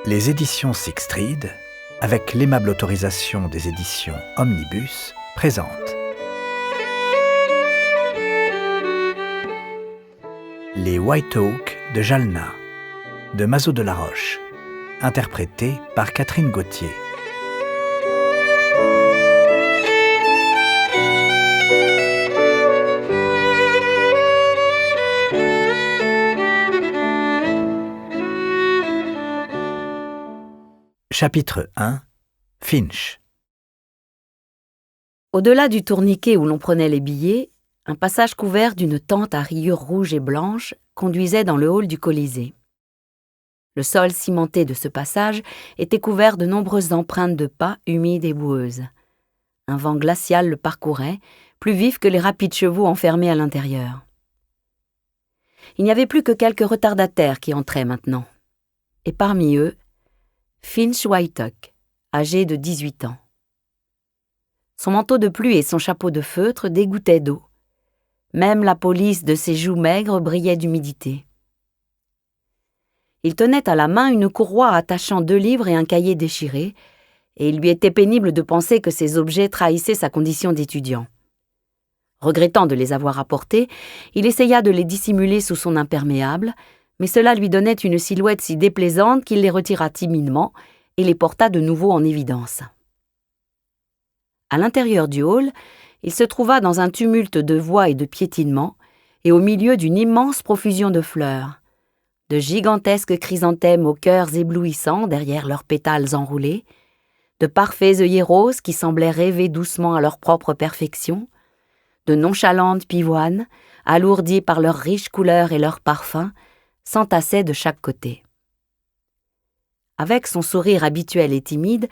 Les éditions Sixtreed, avec l'aimable autorisation des éditions Omnibus, présentent Les White Oak de Jalna, de Mazo de la Roche, interprété par Catherine Gauthier. Chapitre 1 Finch. Au-delà du tourniquet où l'on prenait les billets, un passage couvert d'une tente à rayures rouges et blanches conduisait dans le hall du Colisée. Le sol cimenté de ce passage était couvert de nombreuses empreintes de pas humides et boueuses. Un vent glacial le parcourait, plus vif que les rapides chevaux enfermés à l'intérieur. Il n'y avait plus que quelques retardataires qui entraient maintenant. Et parmi eux, Finch White Oak, âgé de 18 ans. Son manteau de pluie et son chapeau de feutre dégoûtaient d'eau. Même la police de ses joues maigres brillait d'humidité. Il tenait à la main une courroie attachant 2 livres et un cahier déchiré, et il lui était pénible de penser que ces objets trahissaient sa condition d'étudiant. Regrettant de les avoir apportés, il essaya de les dissimuler sous son imperméable, mais cela lui donnait une silhouette si déplaisante qu'il les retira timidement et les porta de nouveau en évidence. À l'intérieur du hall, il se trouva dans un tumulte de voix et de piétinements, et au milieu d'une immense profusion de fleurs, de gigantesques chrysanthèmes aux cœurs éblouissants derrière leurs pétales enroulés, de parfaits œillets roses qui semblaient rêver doucement à leur propre perfection, de nonchalantes pivoines, alourdies par leurs riches couleurs et leurs parfums, s'entassaient de chaque côté. Avec son sourire habituel et timide,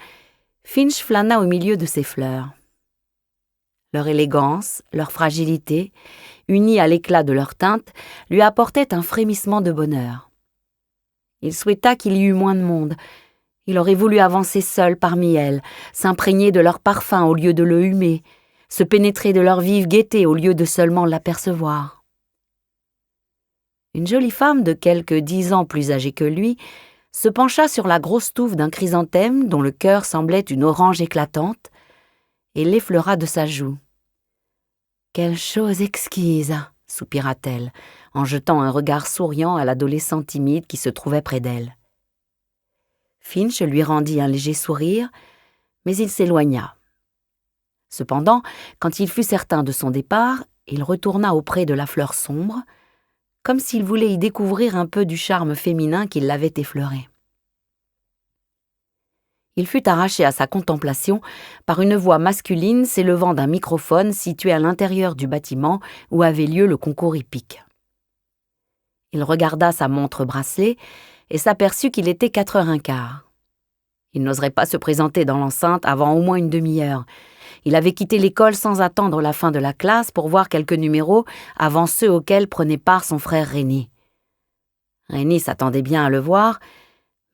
Finch flâna au milieu de ces fleurs. Leur élégance, leur fragilité, unies à l'éclat de leur teinte, lui apportaient un frémissement de bonheur. Il souhaita qu'il y eût moins de monde. Il aurait voulu avancer seul parmi elles, s'imprégner de leur parfum au lieu de le humer, se pénétrer de leur vive gaieté au lieu de seulement l'apercevoir. Une jolie femme de quelque 10 ans plus âgée que lui se pencha sur la grosse touffe d'un chrysanthème dont le cœur semblait une orange éclatante et l'effleura de sa joue. « Quelle chose exquise !» soupira-t-elle, en jetant un regard souriant à l'adolescent timide qui se trouvait près d'elle. Finch lui rendit un léger sourire, mais il s'éloigna. Cependant, quand il fut certain de son départ, il retourna auprès de la fleur sombre, comme s'il voulait y découvrir un peu du charme féminin qui l'avait effleuré. Il fut arraché à sa contemplation par une voix masculine s'élevant d'un microphone situé à l'intérieur du bâtiment où avait lieu le concours hippique. Il regarda sa montre bracelet et s'aperçut qu'il était 4h15. Il n'oserait pas se présenter dans l'enceinte avant au moins une demi-heure. Il avait quitté l'école sans attendre la fin de la classe pour voir quelques numéros avant ceux auxquels prenait part son frère Rennie. Rennie s'attendait bien à le voir,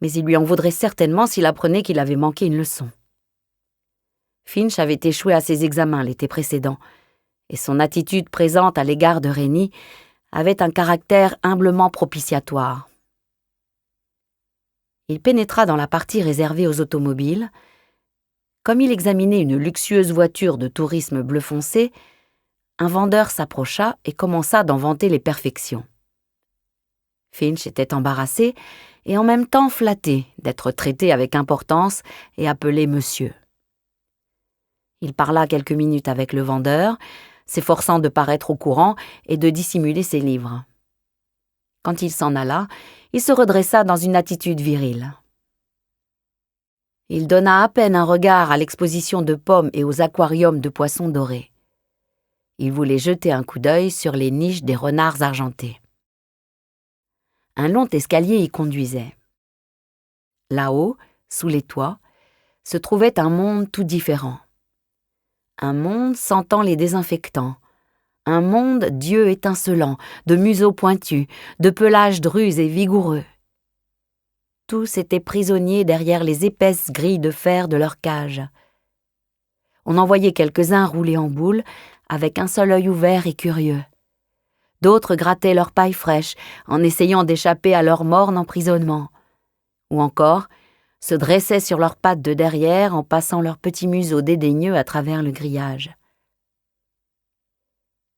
mais il lui en vaudrait certainement s'il apprenait qu'il avait manqué une leçon. Finch avait échoué à ses examens l'été précédent, et son attitude présente à l'égard de Rennie avait un caractère humblement propitiatoire. Il pénétra dans la partie réservée aux automobiles. Comme il examinait une luxueuse voiture de tourisme bleu foncé, un vendeur s'approcha et commença d'en vanter les perfections. Finch était embarrassé et en même temps flatté d'être traité avec importance et appelé monsieur. Il parla quelques minutes avec le vendeur, s'efforçant de paraître au courant et de dissimuler ses livres. Quand il s'en alla, il se redressa dans une attitude virile. Il donna à peine un regard à l'exposition de pommes et aux aquariums de poissons dorés. Il voulait jeter un coup d'œil sur les niches des renards argentés. Un long escalier y conduisait. Là-haut, sous les toits, se trouvait un monde tout différent. Un monde sentant les désinfectants. Un monde d'yeux étincelants, de museaux pointus, de pelage drus et vigoureux. Tous étaient prisonniers derrière les épaisses grilles de fer de leur cage. On en voyait quelques-uns rouler en boule, avec un seul œil ouvert et curieux. D'autres grattaient leur paille fraîche, en essayant d'échapper à leur morne emprisonnement. Ou encore, se dressaient sur leurs pattes de derrière en passant leurs petits museaux dédaigneux à travers le grillage.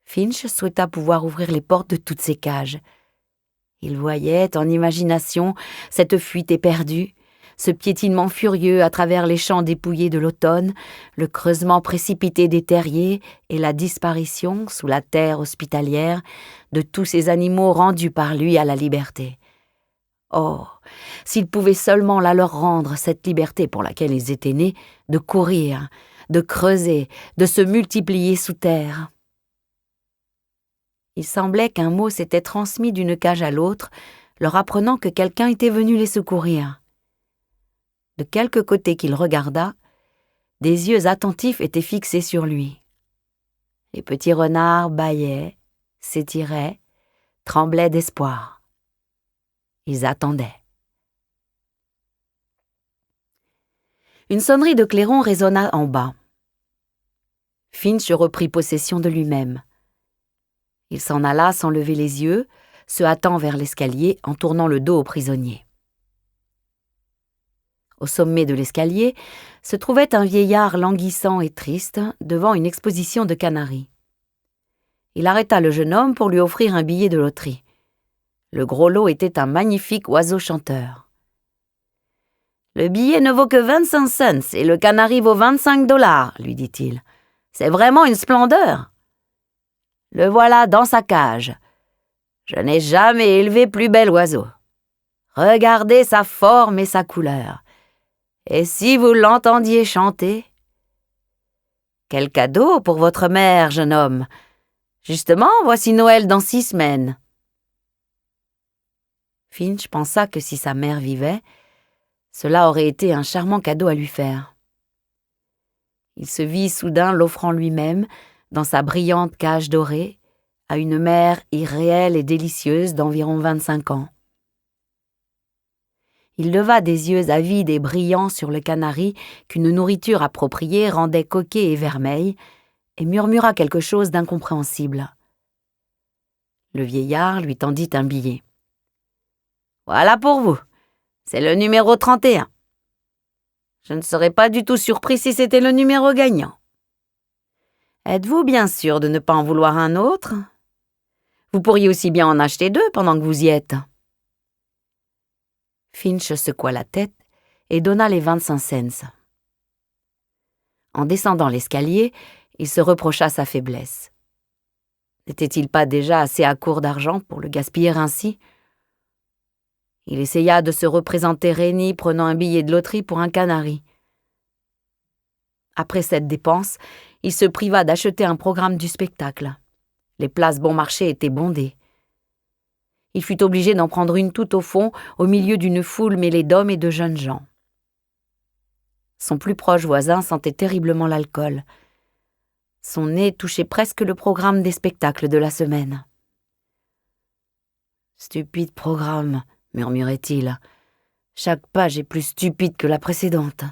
Finch souhaita pouvoir ouvrir les portes de toutes ces cages. Il voyait, en imagination, cette fuite éperdue, ce piétinement furieux à travers les champs dépouillés de l'automne, le creusement précipité des terriers et la disparition, sous la terre hospitalière, de tous ces animaux rendus par lui à la liberté. Oh, s'ils pouvaient seulement la leur rendre, cette liberté pour laquelle ils étaient nés, de courir, de creuser, de se multiplier sous terre. Il semblait qu'un mot s'était transmis d'une cage à l'autre, leur apprenant que quelqu'un était venu les secourir. De quelque côté qu'il regardât, des yeux attentifs étaient fixés sur lui. Les petits renards bâillaient, s'étiraient, tremblaient d'espoir. Ils attendaient. Une sonnerie de clairon résonna en bas. Finch reprit possession de lui-même. Il s'en alla sans lever les yeux, se hâtant vers l'escalier en tournant le dos aux prisonniers. Au sommet de l'escalier se trouvait un vieillard languissant et triste devant une exposition de canaris. Il arrêta le jeune homme pour lui offrir un billet de loterie. Le gros lot était un magnifique oiseau chanteur. « Le billet ne vaut que 25 cents et le canari vaut 25 $, lui dit-il. « C'est vraiment une splendeur. Le voilà dans sa cage. Je n'ai jamais élevé plus bel oiseau. Regardez sa forme et sa couleur. Et si vous l'entendiez chanter? Quel cadeau pour votre mère, jeune homme. Justement, voici Noël dans 6 semaines. » Finch pensa que si sa mère vivait, cela aurait été un charmant cadeau à lui faire. Il se vit soudain l'offrant lui-même, dans sa brillante cage dorée, à une mère irréelle et délicieuse d'environ 25 ans. Il leva des yeux avides et brillants sur le canari qu'une nourriture appropriée rendait coquet et vermeil, et murmura quelque chose d'incompréhensible. Le vieillard lui tendit un billet. « Voilà pour vous, c'est le numéro 31. Je ne serais pas du tout surpris si c'était le numéro gagnant. Êtes-vous bien sûr de ne pas en vouloir un autre? Vous pourriez aussi bien en acheter 2 pendant que vous y êtes. » Finch secoua la tête et donna les 25 cents. En descendant l'escalier, il se reprocha sa faiblesse. N'était-il pas déjà assez à court d'argent pour le gaspiller ainsi? Il essaya de se représenter Rénie prenant un billet de loterie pour un canari. Après cette dépense, il se priva d'acheter un programme du spectacle. Les places bon marché étaient bondées. Il fut obligé d'en prendre une tout au fond, au milieu d'une foule mêlée d'hommes et de jeunes gens. Son plus proche voisin sentait terriblement l'alcool. Son nez touchait presque le programme des spectacles de la semaine. « Stupide programme », murmurait-il. « Chaque page est plus stupide que la précédente. »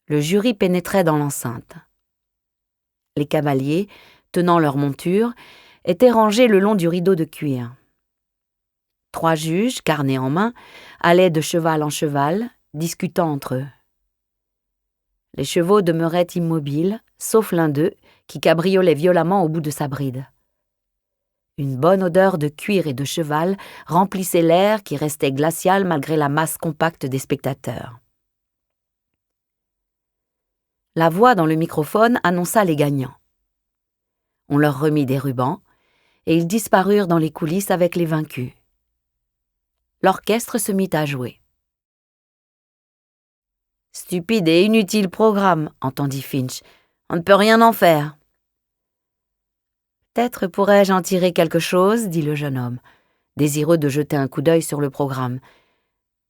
Le jury pénétrait dans l'enceinte. Les cavaliers, tenant leur monture, étaient rangés le long du rideau de cuir. 3 juges, carnet en main, allaient de cheval en cheval, discutant entre eux. Les chevaux demeuraient immobiles, sauf l'un d'eux, qui cabriolait violemment au bout de sa bride. Une bonne odeur de cuir et de cheval remplissait l'air qui restait glacial malgré la masse compacte des spectateurs. La voix dans le microphone annonça les gagnants. On leur remit des rubans, et ils disparurent dans les coulisses avec les vaincus. L'orchestre se mit à jouer. « Stupide et inutile programme, » entendit Finch. « On ne peut rien en faire. » « Peut-être pourrais-je en tirer quelque chose, » dit le jeune homme, désireux de jeter un coup d'œil sur le programme,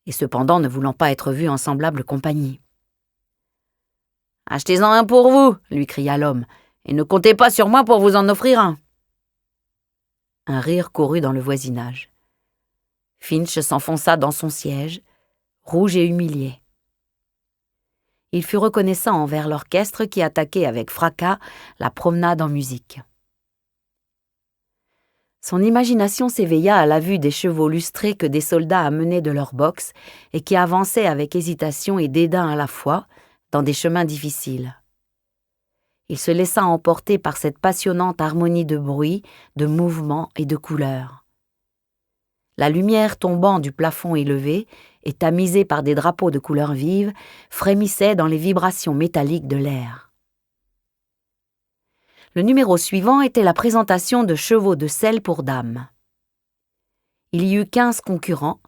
et cependant ne voulant pas être vu en semblable compagnie. « Achetez-en un pour vous, » lui cria l'homme, « et ne comptez pas sur moi pour vous en offrir un. » Un rire courut dans le voisinage. Finch s'enfonça dans son siège, rouge et humilié. Il fut reconnaissant envers l'orchestre qui attaquait avec fracas la promenade en musique. Son imagination s'éveilla à la vue des chevaux lustrés que des soldats amenaient de leur boxe et qui avançaient avec hésitation et dédain à la fois dans des chemins difficiles. Il se laissa emporter par cette passionnante harmonie de bruit, de mouvements et de couleurs. La lumière tombant du plafond élevé et tamisée par des drapeaux de couleurs vives frémissait dans les vibrations métalliques de l'air. Le numéro suivant était la présentation de chevaux de selle pour dames. Il y eut 15 concurrents,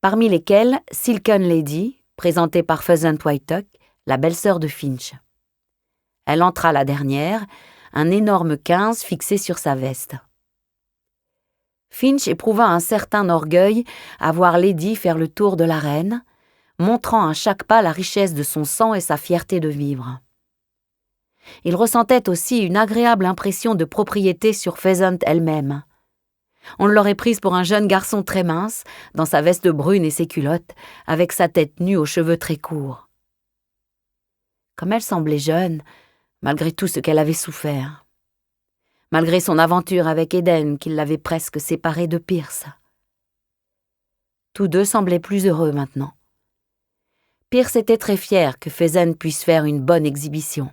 parmi lesquels Silken Lady, présentée par Pheasant Whitetuck, la belle-sœur de Finch. Elle entra la dernière, un énorme 15 fixé sur sa veste. Finch éprouva un certain orgueil à voir Lady faire le tour de l'arène, montrant à chaque pas la richesse de son sang et sa fierté de vivre. Il ressentait aussi une agréable impression de propriété sur Pheasant elle-même. On l'aurait prise pour un jeune garçon très mince, dans sa veste brune et ses culottes, avec sa tête nue aux cheveux très courts. Comme elle semblait jeune, malgré tout ce qu'elle avait souffert, malgré son aventure avec Eden qui l'avait presque séparée de Pierce. Tous deux semblaient plus heureux maintenant. Pierce était très fier que Pheasant puisse faire une bonne exhibition.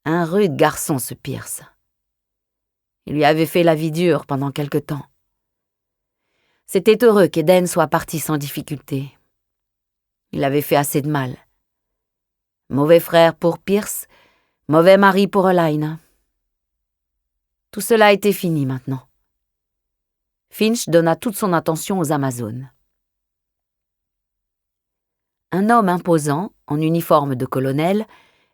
Un rude garçon, ce Pierce. Il lui avait fait la vie dure pendant quelque temps. C'était heureux qu'Eden soit parti sans difficulté. Il avait fait assez de mal. Mauvais frère pour Pierce, mauvais mari pour Elaine. Tout cela était fini maintenant. Finch donna toute son attention aux Amazones. Un homme imposant, en uniforme de colonel,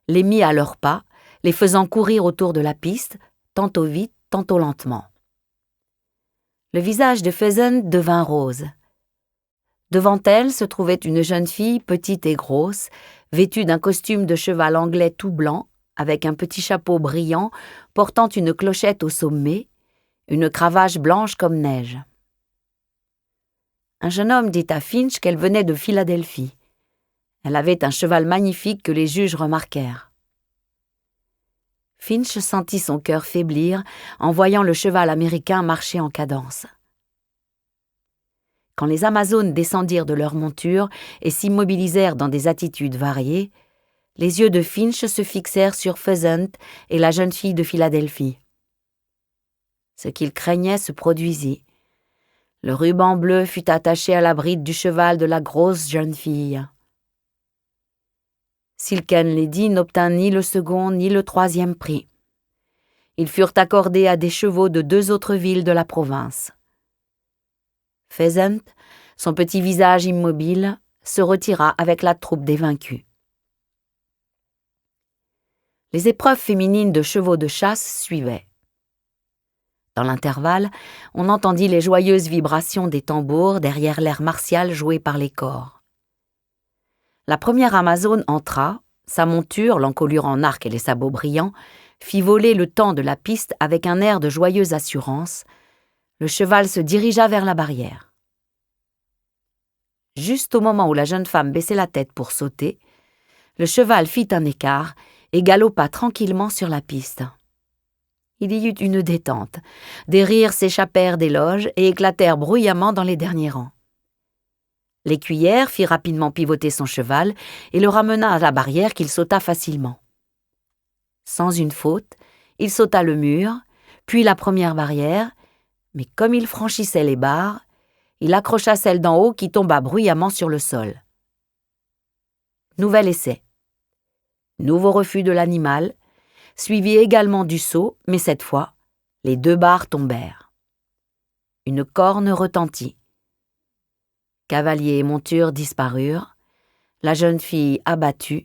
les mit à leurs pas, les faisant courir autour de la piste, tantôt vite, tantôt lentement. Le visage de Pheasant devint rose. Devant elle se trouvait une jeune fille petite et grosse, vêtue d'un costume de cheval anglais tout blanc, avec un petit chapeau brillant, portant une clochette au sommet, une cravache blanche comme neige. Un jeune homme dit à Finch qu'elle venait de Philadelphie. Elle avait un cheval magnifique que les juges remarquèrent. Finch sentit son cœur faiblir en voyant le cheval américain marcher en cadence. Quand les Amazones descendirent de leur monture et s'immobilisèrent dans des attitudes variées, les yeux de Finch se fixèrent sur Pheasant et la jeune fille de Philadelphie. Ce qu'il craignait se produisit. Le ruban bleu fut attaché à la bride du cheval de la grosse jeune fille. Silken Lady n'obtint ni le second ni le troisième prix. Ils furent accordés à des chevaux de 2 autres villes de la province. Pheasant, son petit visage immobile, se retira avec la troupe des vaincus. Les épreuves féminines de chevaux de chasse suivaient. Dans l'intervalle, on entendit les joyeuses vibrations des tambours derrière l'air martial joué par les corps. La première Amazone entra, sa monture, l'encolure en arc et les sabots brillants, fit voler le temps de la piste avec un air de joyeuse assurance. Le cheval se dirigea vers la barrière. Juste au moment où la jeune femme baissait la tête pour sauter, le cheval fit un écart et galopa tranquillement sur la piste. Il y eut une détente. Des rires s'échappèrent des loges et éclatèrent bruyamment dans les derniers rangs. L'écuyère fit rapidement pivoter son cheval et le ramena à la barrière qu'il sauta facilement. Sans une faute, il sauta le mur, puis la première barrière, mais comme il franchissait les barres, il accrocha celle d'en haut qui tomba bruyamment sur le sol. Nouvel essai. Nouveau refus de l'animal, suivi également du saut, mais cette fois, les 2 barres tombèrent. Une corne retentit. Cavalier et monture disparurent, la jeune fille abattue,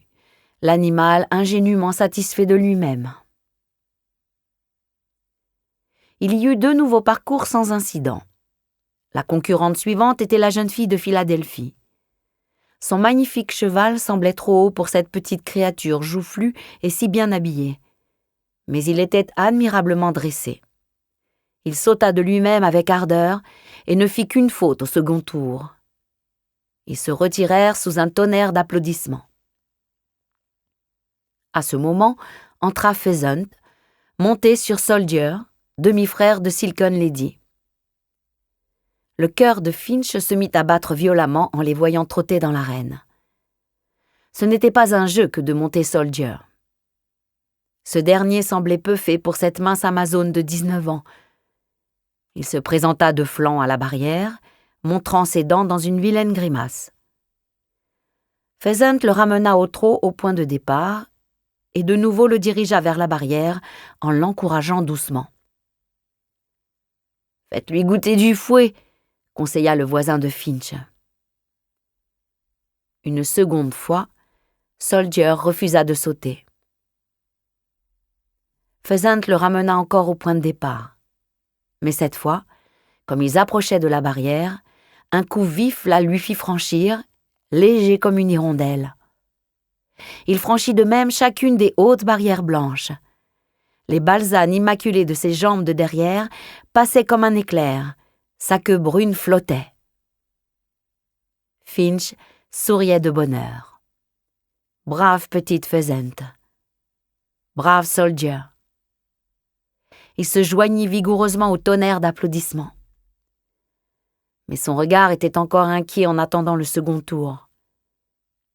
l'animal ingénument satisfait de lui-même. Il y eut 2 nouveaux parcours sans incident. La concurrente suivante était la jeune fille de Philadelphie. Son magnifique cheval semblait trop haut pour cette petite créature joufflue et si bien habillée. Mais il était admirablement dressé. Il sauta de lui-même avec ardeur et ne fit qu'une faute au second tour. Ils se retirèrent sous un tonnerre d'applaudissements. À ce moment, entra Pheasant, monté sur Soldier, demi-frère de Silken Lady. Le cœur de Finch se mit à battre violemment en les voyant trotter dans l'arène. Ce n'était pas un jeu que de monter Soldier. Ce dernier semblait peu fait pour cette mince Amazone de 19 ans. Il se présenta de flanc à la barrière, montrant ses dents dans une vilaine grimace. Pheasant le ramena au trot au point de départ et de nouveau le dirigea vers la barrière en l'encourageant doucement. « Faites-lui goûter du fouet », conseilla le voisin de Finch. Une seconde fois, Soldier refusa de sauter. Pheasant le ramena encore au point de départ. Mais cette fois, comme ils approchaient de la barrière, un coup vif la lui fit franchir, léger comme une hirondelle. Il franchit de même chacune des hautes barrières blanches. Les balsanes immaculées de ses jambes de derrière passaient comme un éclair, sa queue brune flottait. Finch souriait de bonheur. Brave petite Pheasant. Brave Soldier. Il se joignit vigoureusement au tonnerre d'applaudissements. Mais son regard était encore inquiet en attendant le second tour.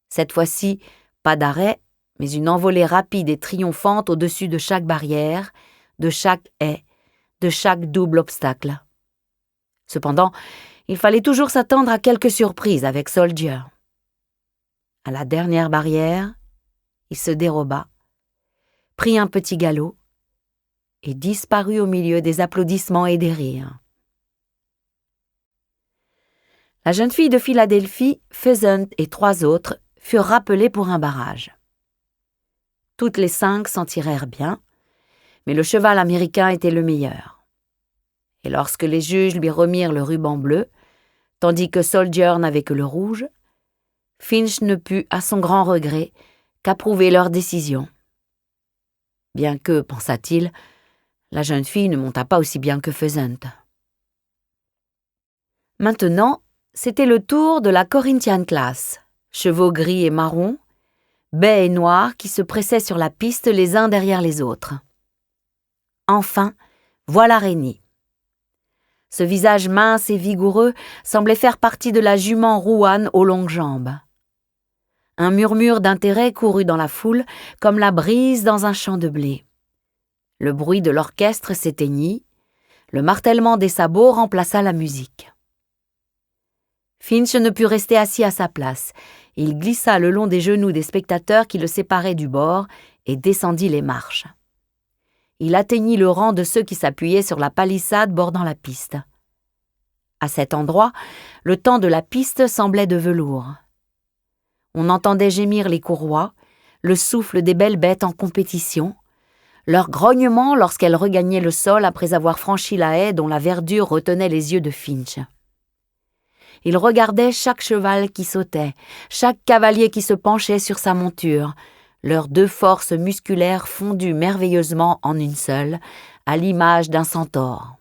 Cette fois-ci, pas d'arrêt, mais une envolée rapide et triomphante au-dessus de chaque barrière, de chaque haie, de chaque double obstacle. Cependant, il fallait toujours s'attendre à quelques surprises avec Soldier. À la dernière barrière, il se déroba, prit un petit galop et disparut au milieu des applaudissements et des rires. La jeune fille de Philadelphie, Pheasant et 3 autres furent rappelés pour un barrage. Toutes les 5 s'en tirèrent bien, mais le cheval américain était le meilleur. Et lorsque les juges lui remirent le ruban bleu, tandis que Soldier n'avait que le rouge, Finch ne put, à son grand regret, qu'approuver leur décision. Bien que, pensa-t-il, la jeune fille ne monta pas aussi bien que Pheasant. Maintenant, c'était le tour de la Corinthian Class, chevaux gris et marrons, bais et noirs qui se pressaient sur la piste les uns derrière les autres. Enfin, voilà Rennie. Ce visage mince et vigoureux semblait faire partie de la jument rouane aux longues jambes. Un murmure d'intérêt courut dans la foule comme la brise dans un champ de blé. Le bruit de l'orchestre s'éteignit, le martèlement des sabots remplaça la musique. Finch ne put rester assis à sa place. Il glissa le long des genoux des spectateurs qui le séparaient du bord et descendit les marches. Il atteignit le rang de ceux qui s'appuyaient sur la palissade bordant la piste. À cet endroit, le temps de la piste semblait de velours. On entendait gémir les courroies, le souffle des belles bêtes en compétition, leur grognement lorsqu'elles regagnaient le sol après avoir franchi la haie dont la verdure retenait les yeux de Finch. Il regardait chaque cheval qui sautait, chaque cavalier qui se penchait sur sa monture, leurs 2 forces musculaires fondues merveilleusement en une seule, à l'image d'un centaure.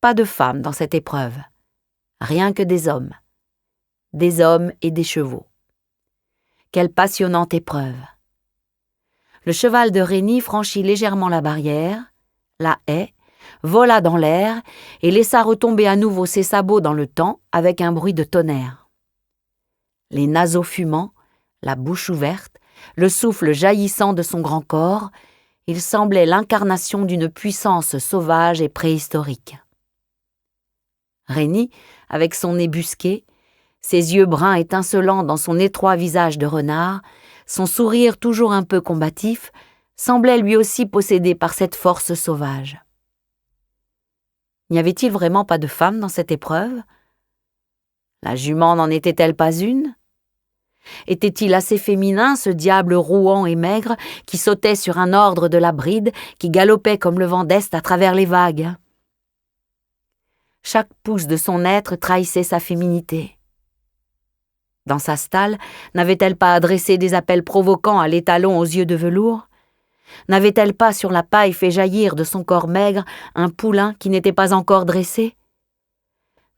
Pas de femmes dans cette épreuve, rien que des hommes et des chevaux. Quelle passionnante épreuve! Le cheval de Rennie franchit légèrement la barrière, la haie, vola dans l'air et laissa retomber à nouveau ses sabots dans le temps avec un bruit de tonnerre. Les naseaux fumants, la bouche ouverte, le souffle jaillissant de son grand corps, il semblait l'incarnation d'une puissance sauvage et préhistorique. Rennie, avec son nez busqué, ses yeux bruns étincelants dans son étroit visage de renard, son sourire toujours un peu combatif, semblait lui aussi possédé par cette force sauvage. N'y avait-il vraiment pas de femme dans cette épreuve? La jument n'en était-elle pas une? Était-il assez féminin, ce diable rouant et maigre, qui sautait sur un ordre de la bride, qui galopait comme le vent d'Est à travers les vagues? Chaque pouce de son être trahissait sa féminité. Dans sa stalle, n'avait-elle pas adressé des appels provoquants à l'étalon aux yeux de velours? N'avait-elle pas sur la paille fait jaillir de son corps maigre un poulain qui n'était pas encore dressé?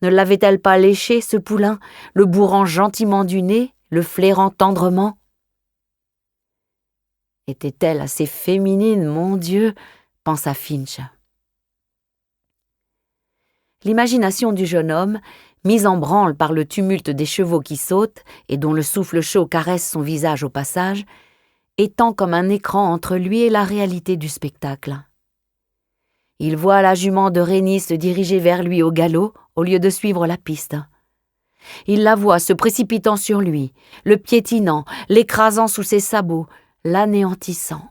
Ne l'avait-elle pas léché, ce poulain, le bourrant gentiment du nez, le flairant tendrement? Était-elle assez féminine, mon Dieu, pensa Finch. L'imagination du jeune homme, mise en branle par le tumulte des chevaux qui sautent et dont le souffle chaud caresse son visage au passage, étend comme un écran entre lui et la réalité du spectacle. Il voit la jument de Rény se diriger vers lui au galop au lieu de suivre la piste. Il la voit se précipitant sur lui, le piétinant, l'écrasant sous ses sabots, l'anéantissant.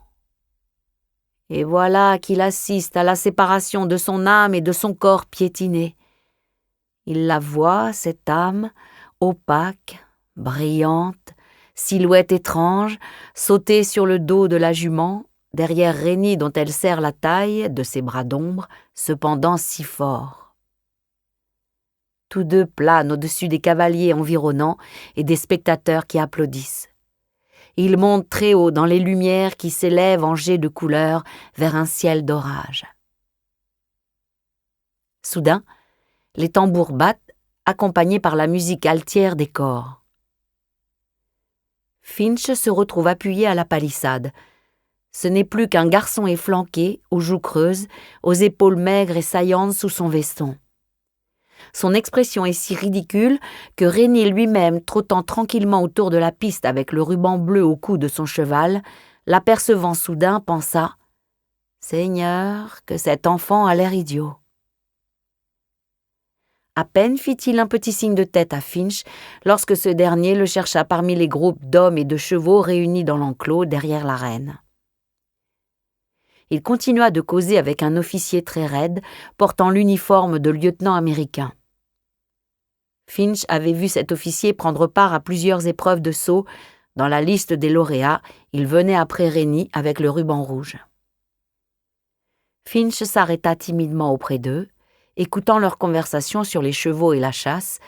Et voilà qu'il assiste à la séparation de son âme et de son corps piétiné. Il la voit, cette âme, opaque, brillante, silhouette étrange, sauter sur le dos de la jument, derrière Rény dont elle serre la taille de ses bras d'ombre, cependant si fort. Tous deux planent au-dessus des cavaliers environnants et des spectateurs qui applaudissent. Ils montent très haut dans les lumières qui s'élèvent en jets de couleurs vers un ciel d'orage. Soudain, les tambours battent, accompagnés par la musique altière des cors. Finch se retrouve appuyé à la palissade. Ce n'est plus qu'un garçon efflanqué, aux joues creuses, aux épaules maigres et saillantes sous son veston. Son expression est si ridicule que Rény lui-même, trottant tranquillement autour de la piste avec le ruban bleu au cou de son cheval, l'apercevant soudain, pensa « Seigneur, que cet enfant a l'air idiot !» À peine fit-il un petit signe de tête à Finch lorsque ce dernier le chercha parmi les groupes d'hommes et de chevaux réunis dans l'enclos derrière l'arène. Il continua de causer avec un officier très raide, portant l'uniforme de lieutenant américain. Finch avait vu cet officier prendre part à plusieurs épreuves de saut. Dans la liste des lauréats, il venait après Rény avec le ruban rouge. Finch s'arrêta timidement auprès d'eux, écoutant leur conversation sur les chevaux et la chasse,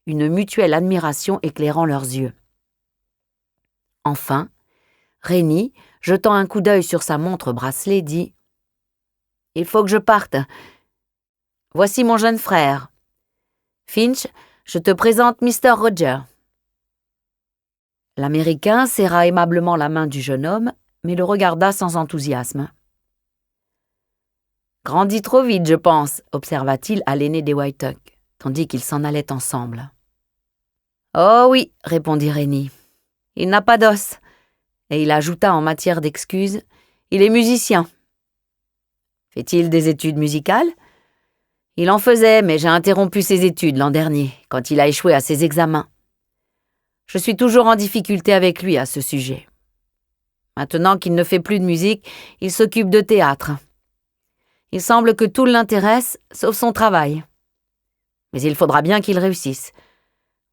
une mutuelle admiration éclairant leurs yeux. Enfin, Rény, jetant un coup d'œil sur sa montre bracelet, dit « Il faut que je parte. Voici mon jeune frère. Finch, je te présente Mr. Roger. » L'Américain serra aimablement la main du jeune homme, mais le regarda sans enthousiasme. « Grandit trop vite, je pense, » observa-t-il à l'aîné des Whytuck, tandis qu'ils s'en allaient ensemble. « Oh oui, » répondit Rény. « Il n'a pas d'os. » Et il ajouta en matière d'excuses, « Il est musicien. » « Fait-il des études musicales ? » « Il en faisait, mais j'ai interrompu ses études l'an dernier, quand il a échoué à ses examens. Je suis toujours en difficulté avec lui à ce sujet. Maintenant qu'il ne fait plus de musique, il s'occupe de théâtre. Il semble que tout l'intéresse, sauf son travail. Mais il faudra bien qu'il réussisse.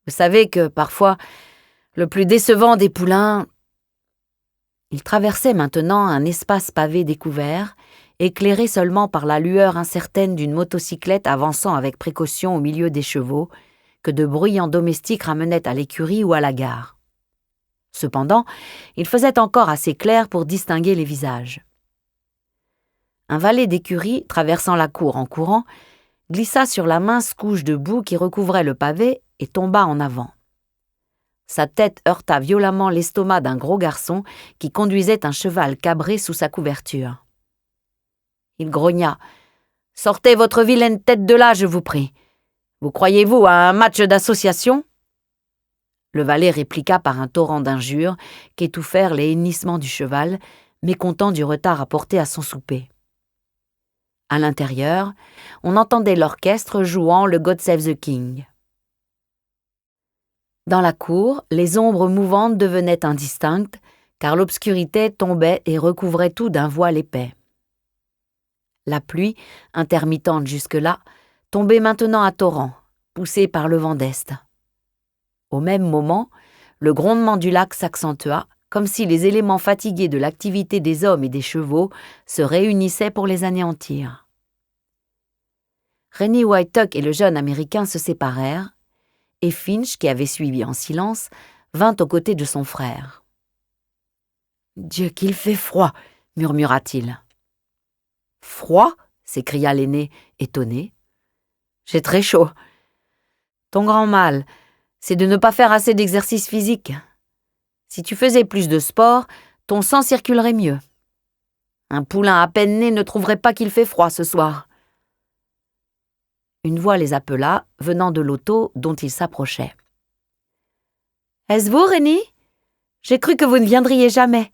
Vous savez que, parfois, le plus décevant des poulains... » Il traversait maintenant un espace pavé découvert, éclairé seulement par la lueur incertaine d'une motocyclette avançant avec précaution au milieu des chevaux, que de bruyants domestiques ramenaient à l'écurie ou à la gare. Cependant, il faisait encore assez clair pour distinguer les visages. Un valet d'écurie, traversant la cour en courant, glissa sur la mince couche de boue qui recouvrait le pavé et tomba en avant. Sa tête heurta violemment l'estomac d'un gros garçon qui conduisait un cheval cabré sous sa couverture. Il grogna. « Sortez votre vilaine tête de là, je vous prie. Vous croyez-vous à un match d'association ?» Le valet répliqua par un torrent d'injures qu'étouffèrent les hennissements du cheval, mécontent du retard apporté à son souper. À l'intérieur, on entendait l'orchestre jouant le God Save the King. Dans la cour, les ombres mouvantes devenaient indistinctes, car l'obscurité tombait et recouvrait tout d'un voile épais. La pluie, intermittente jusque-là, tombait maintenant à torrents, poussée par le vent d'est. Au même moment, le grondement du lac s'accentua, comme si les éléments fatigués de l'activité des hommes et des chevaux se réunissaient pour les anéantir. Rény Whytuck et le jeune Américain se séparèrent, et Finch, qui avait suivi en silence, vint aux côtés de son frère. « Dieu qu'il fait froid !» murmura-t-il. « Froid ?» s'écria l'aîné, étonné. « J'ai très chaud. Ton grand mal, c'est de ne pas faire assez d'exercice physique. Si tu faisais plus de sport, ton sang circulerait mieux. Un poulain à peine né ne trouverait pas qu'il fait froid ce soir. » Une voix les appela, venant de l'auto dont ils s'approchaient. « Est-ce vous, Rennie ? J'ai cru que vous ne viendriez jamais.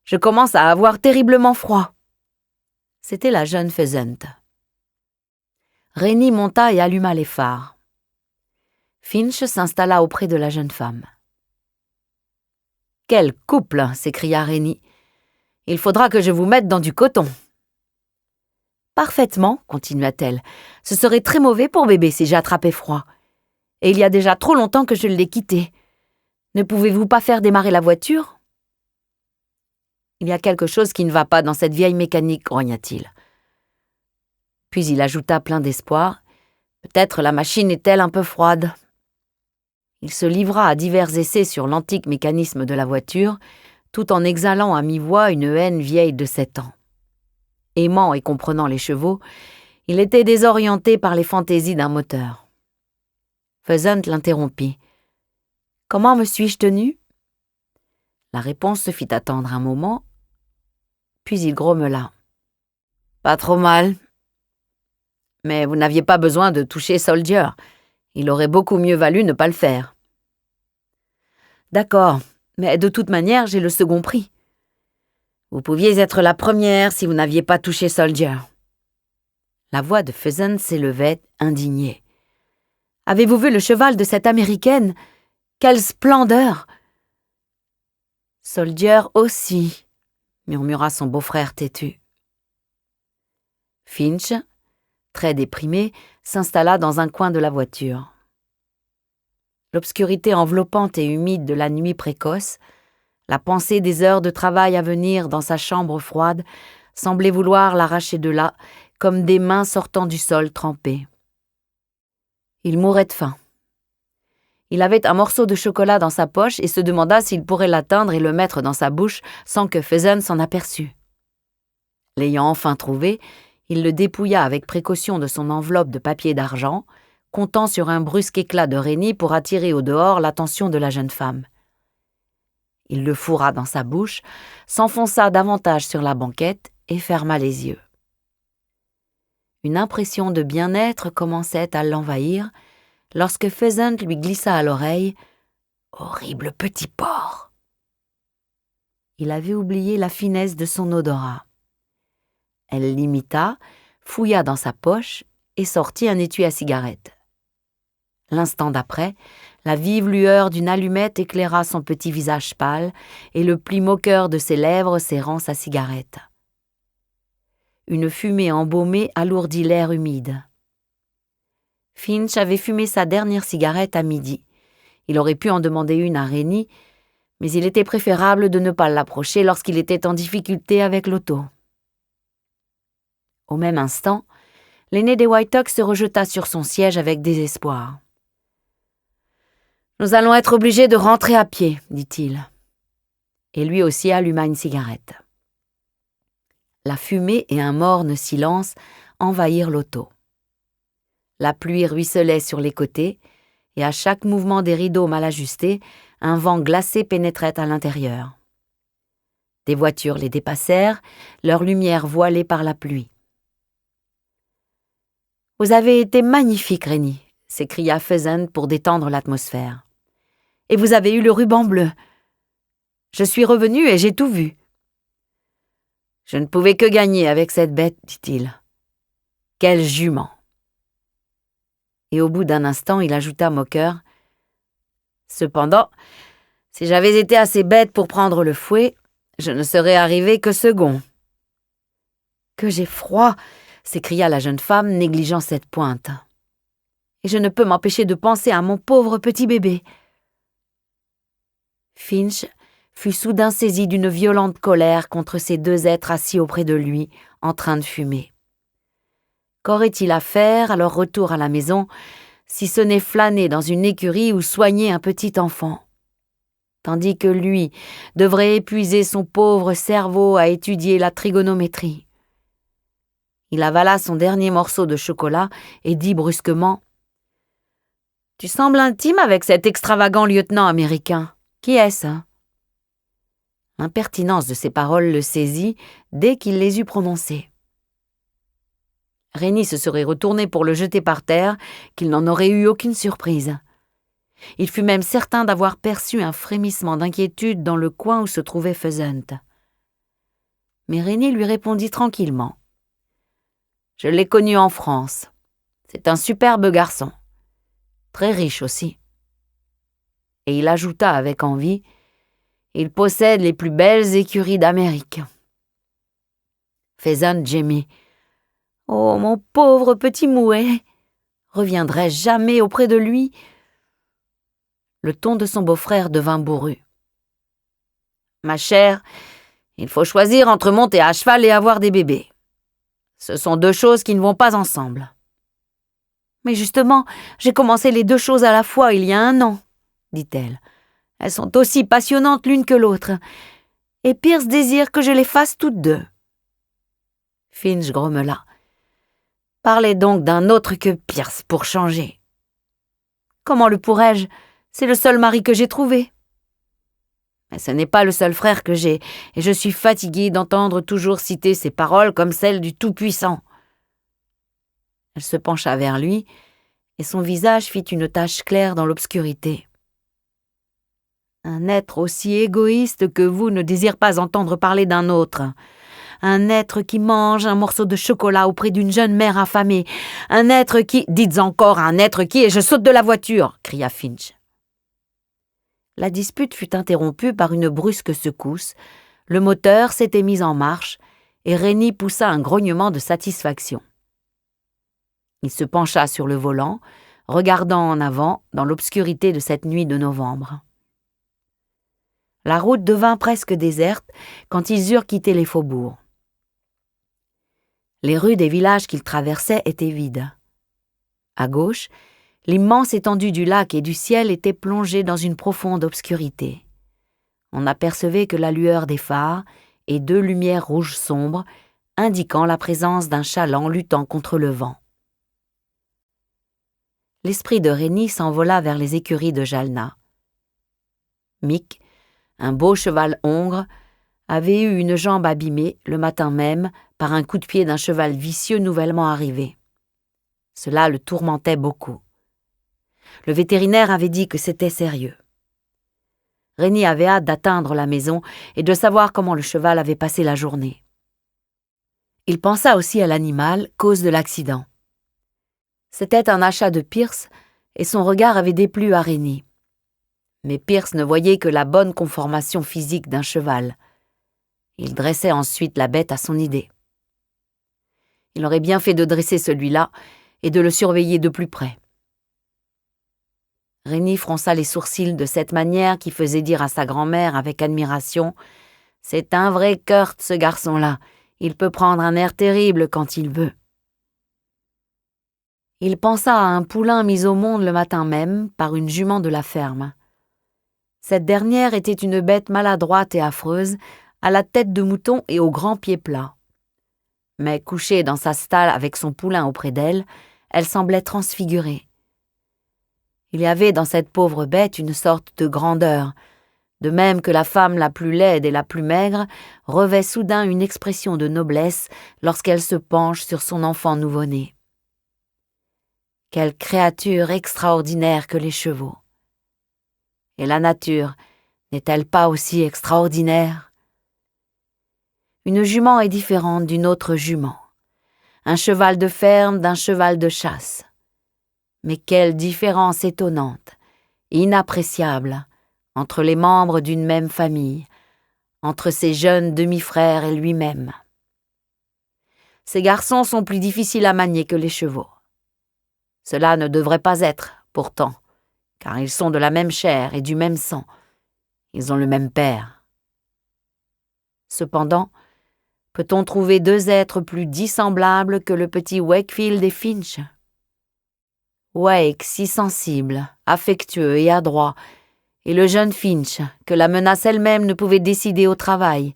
Je commence à avoir terriblement froid. » C'était la jeune Pheasant. Rennie monta et alluma les phares. Finch s'installa auprès de la jeune femme. « Quel couple !» s'écria Rennie. « Il faudra que je vous mette dans du coton. » « Parfaitement, » continua-t-elle. « Ce serait très mauvais pour bébé si j'attrapais froid. Et il y a déjà trop longtemps que je l'ai quitté. Ne pouvez-vous pas faire démarrer la voiture ? » « Il y a quelque chose qui ne va pas dans cette vieille mécanique, » grogna-t-il. Puis il ajouta plein d'espoir. « Peut-être la machine est-elle un peu froide. » Il se livra à divers essais sur l'antique mécanisme de la voiture, tout en exhalant à mi-voix une haine vieille de 7 ans. Aimant et comprenant les chevaux, il était désorienté par les fantaisies d'un moteur. Pheasant l'interrompit. « Comment me suis-je tenu ?» La réponse se fit attendre un moment, puis il grommela. « Pas trop mal. Mais vous n'aviez pas besoin de toucher Soldier. Il aurait beaucoup mieux valu ne pas le faire. » « D'accord, mais de toute manière, j'ai le second prix. » « Vous pouviez être la première si vous n'aviez pas touché Soldier. » La voix de Pheasant s'élevait, indignée. « Avez-vous vu le cheval de cette Américaine ? Quelle splendeur !»« Soldier aussi, » murmura son beau-frère têtu. Finch, très déprimé, s'installa dans un coin de la voiture. L'obscurité enveloppante et humide de la nuit précoce, la pensée des heures de travail à venir dans sa chambre froide semblait vouloir l'arracher de là, comme des mains sortant du sol trempé. Il mourait de faim. Il avait un morceau de chocolat dans sa poche et se demanda s'il pourrait l'atteindre et le mettre dans sa bouche sans que Pheasant s'en aperçût. L'ayant enfin trouvé, il le dépouilla avec précaution de son enveloppe de papier d'argent, comptant sur un brusque éclat de Rennie pour attirer au dehors l'attention de la jeune femme. Il le fourra dans sa bouche, s'enfonça davantage sur la banquette et ferma les yeux. Une impression de bien-être commençait à l'envahir lorsque Pheasant lui glissa à l'oreille « Horrible petit porc !» Il avait oublié la finesse de son odorat. Elle l'imita, fouilla dans sa poche et sortit un étui à cigarette. L'instant d'après, la vive lueur d'une allumette éclaira son petit visage pâle et le pli moqueur de ses lèvres serrant sa cigarette. Une fumée embaumée alourdit l'air humide. Finch avait fumé sa dernière cigarette à midi. Il aurait pu en demander une à Rennie, mais il était préférable de ne pas l'approcher lorsqu'il était en difficulté avec l'auto. Au même instant, l'aîné des White Oaks se rejeta sur son siège avec désespoir. « Nous allons être obligés de rentrer à pied, » dit-il. Et lui aussi alluma une cigarette. La fumée et un morne silence envahirent l'auto. La pluie ruisselait sur les côtés, et à chaque mouvement des rideaux mal ajustés, un vent glacé pénétrait à l'intérieur. Des voitures les dépassèrent, leurs lumières voilées par la pluie. « Vous avez été magnifique, Rennie !» s'écria Pheasant pour détendre l'atmosphère. « Et vous avez eu le ruban bleu. Je suis revenu et j'ai tout vu. » « Je ne pouvais que gagner avec cette bête, » dit-il. « Quelle jument !» Et au bout d'un instant, il ajouta moqueur. « Cependant, si j'avais été assez bête pour prendre le fouet, je ne serais arrivé que second. »« Que j'ai froid !» s'écria la jeune femme, négligeant cette pointe. « Et je ne peux m'empêcher de penser à mon pauvre petit bébé. » Finch fut soudain saisi d'une violente colère contre ces deux êtres assis auprès de lui, en train de fumer. Qu'aurait-il à faire à leur retour à la maison, si ce n'est flâner dans une écurie ou soigner un petit enfant, tandis que lui devrait épuiser son pauvre cerveau à étudier la trigonométrie. Il avala son dernier morceau de chocolat et dit brusquement « Tu sembles intime avec cet extravagant lieutenant américain. Qui est-ce » L'impertinence de ces paroles le saisit dès qu'il les eut prononcées. Rennie se serait retourné pour le jeter par terre, qu'il n'en aurait eu aucune surprise. Il fut même certain d'avoir perçu un frémissement d'inquiétude dans le coin où se trouvait Pheasant. Mais Rennie lui répondit tranquillement. « Je l'ai connu en France. C'est un superbe garçon. Très riche aussi. » Et il ajouta avec envie, « Il possède les plus belles écuries d'Amérique. » Pheasant gémit. « Oh, mon pauvre petit Mouet! Reviendrai-je jamais auprès de lui ?» Le ton de son beau-frère devint bourru. « Ma chère, il faut choisir entre monter à cheval et avoir des bébés. Ce sont deux choses qui ne vont pas ensemble. »« Mais justement, j'ai commencé les deux choses à la fois il y a 1 an, dit-elle. Elles sont aussi passionnantes l'une que l'autre. Et Pierce désire que je les fasse toutes deux. » Finch grommela. « Parlez donc d'un autre que Pierce pour changer. »« Comment le pourrais-je ? C'est le seul mari que j'ai trouvé. » »« Mais ce n'est pas le seul frère que j'ai, et je suis fatiguée d'entendre toujours citer ces paroles comme celles du Tout-Puissant. » Elle se pencha vers lui, et son visage fit une tache claire dans l'obscurité. « Un être aussi égoïste que vous ne désire pas entendre parler d'un autre. Un être qui mange un morceau de chocolat auprès d'une jeune mère affamée. Un être qui... »« Dites encore un être qui et je saute de la voiture !» cria Finch. La dispute fut interrompue par une brusque secousse. Le moteur s'était mis en marche et Rennie poussa un grognement de satisfaction. Il se pencha sur le volant, regardant en avant dans l'obscurité de cette nuit de novembre. La route devint presque déserte quand ils eurent quitté les faubourgs. Les rues des villages qu'ils traversaient étaient vides. À gauche, l'immense étendue du lac et du ciel était plongée dans une profonde obscurité. On n'apercevait que la lueur des phares et 2 lumières rouges sombres, indiquant la présence d'un chaland luttant contre le vent. L'esprit de Rennie s'envola vers les écuries de Jalna. Mick, un beau cheval hongre, avait eu une jambe abîmée le matin même par un coup de pied d'un cheval vicieux nouvellement arrivé. Cela le tourmentait beaucoup. Le vétérinaire avait dit que c'était sérieux. Rennie avait hâte d'atteindre la maison et de savoir comment le cheval avait passé la journée. Il pensa aussi à l'animal, cause de l'accident. C'était un achat de Pierce et son regard avait déplu à Rennie. Mais Pierce ne voyait que la bonne conformation physique d'un cheval. Il dressait ensuite la bête à son idée. Il aurait bien fait de dresser celui-là et de le surveiller de plus près. Rennie fronça les sourcils de cette manière qui faisait dire à sa grand-mère avec admiration « C'est un vrai Kurt, ce garçon-là. Il peut prendre un air terrible quand il veut. » Il pensa à un poulain mis au monde le matin même par une jument de la ferme. Cette dernière était une bête maladroite et affreuse, à la tête de mouton et aux grands pieds plats. Mais couchée dans sa stalle avec son poulain auprès d'elle, elle semblait transfigurée. Il y avait dans cette pauvre bête une sorte de grandeur, de même que la femme la plus laide et la plus maigre revêt soudain une expression de noblesse lorsqu'elle se penche sur son enfant nouveau-né. Quelle créature extraordinaire que les chevaux! Et la nature, n'est-elle pas aussi extraordinaire? Une jument est différente d'une autre jument, un cheval de ferme d'un cheval de chasse. Mais quelle différence étonnante, inappréciable, entre les membres d'une même famille, entre ses jeunes demi-frères et lui-même. Ces garçons sont plus difficiles à manier que les chevaux. Cela ne devrait pas être, pourtant, car ils sont de la même chair et du même sang. Ils ont le même père. Cependant, peut-on trouver 2 êtres plus dissemblables que le petit Wakefield et Finch? Wake, si sensible, affectueux et adroit, et le jeune Finch, que la menace elle-même ne pouvait décider au travail,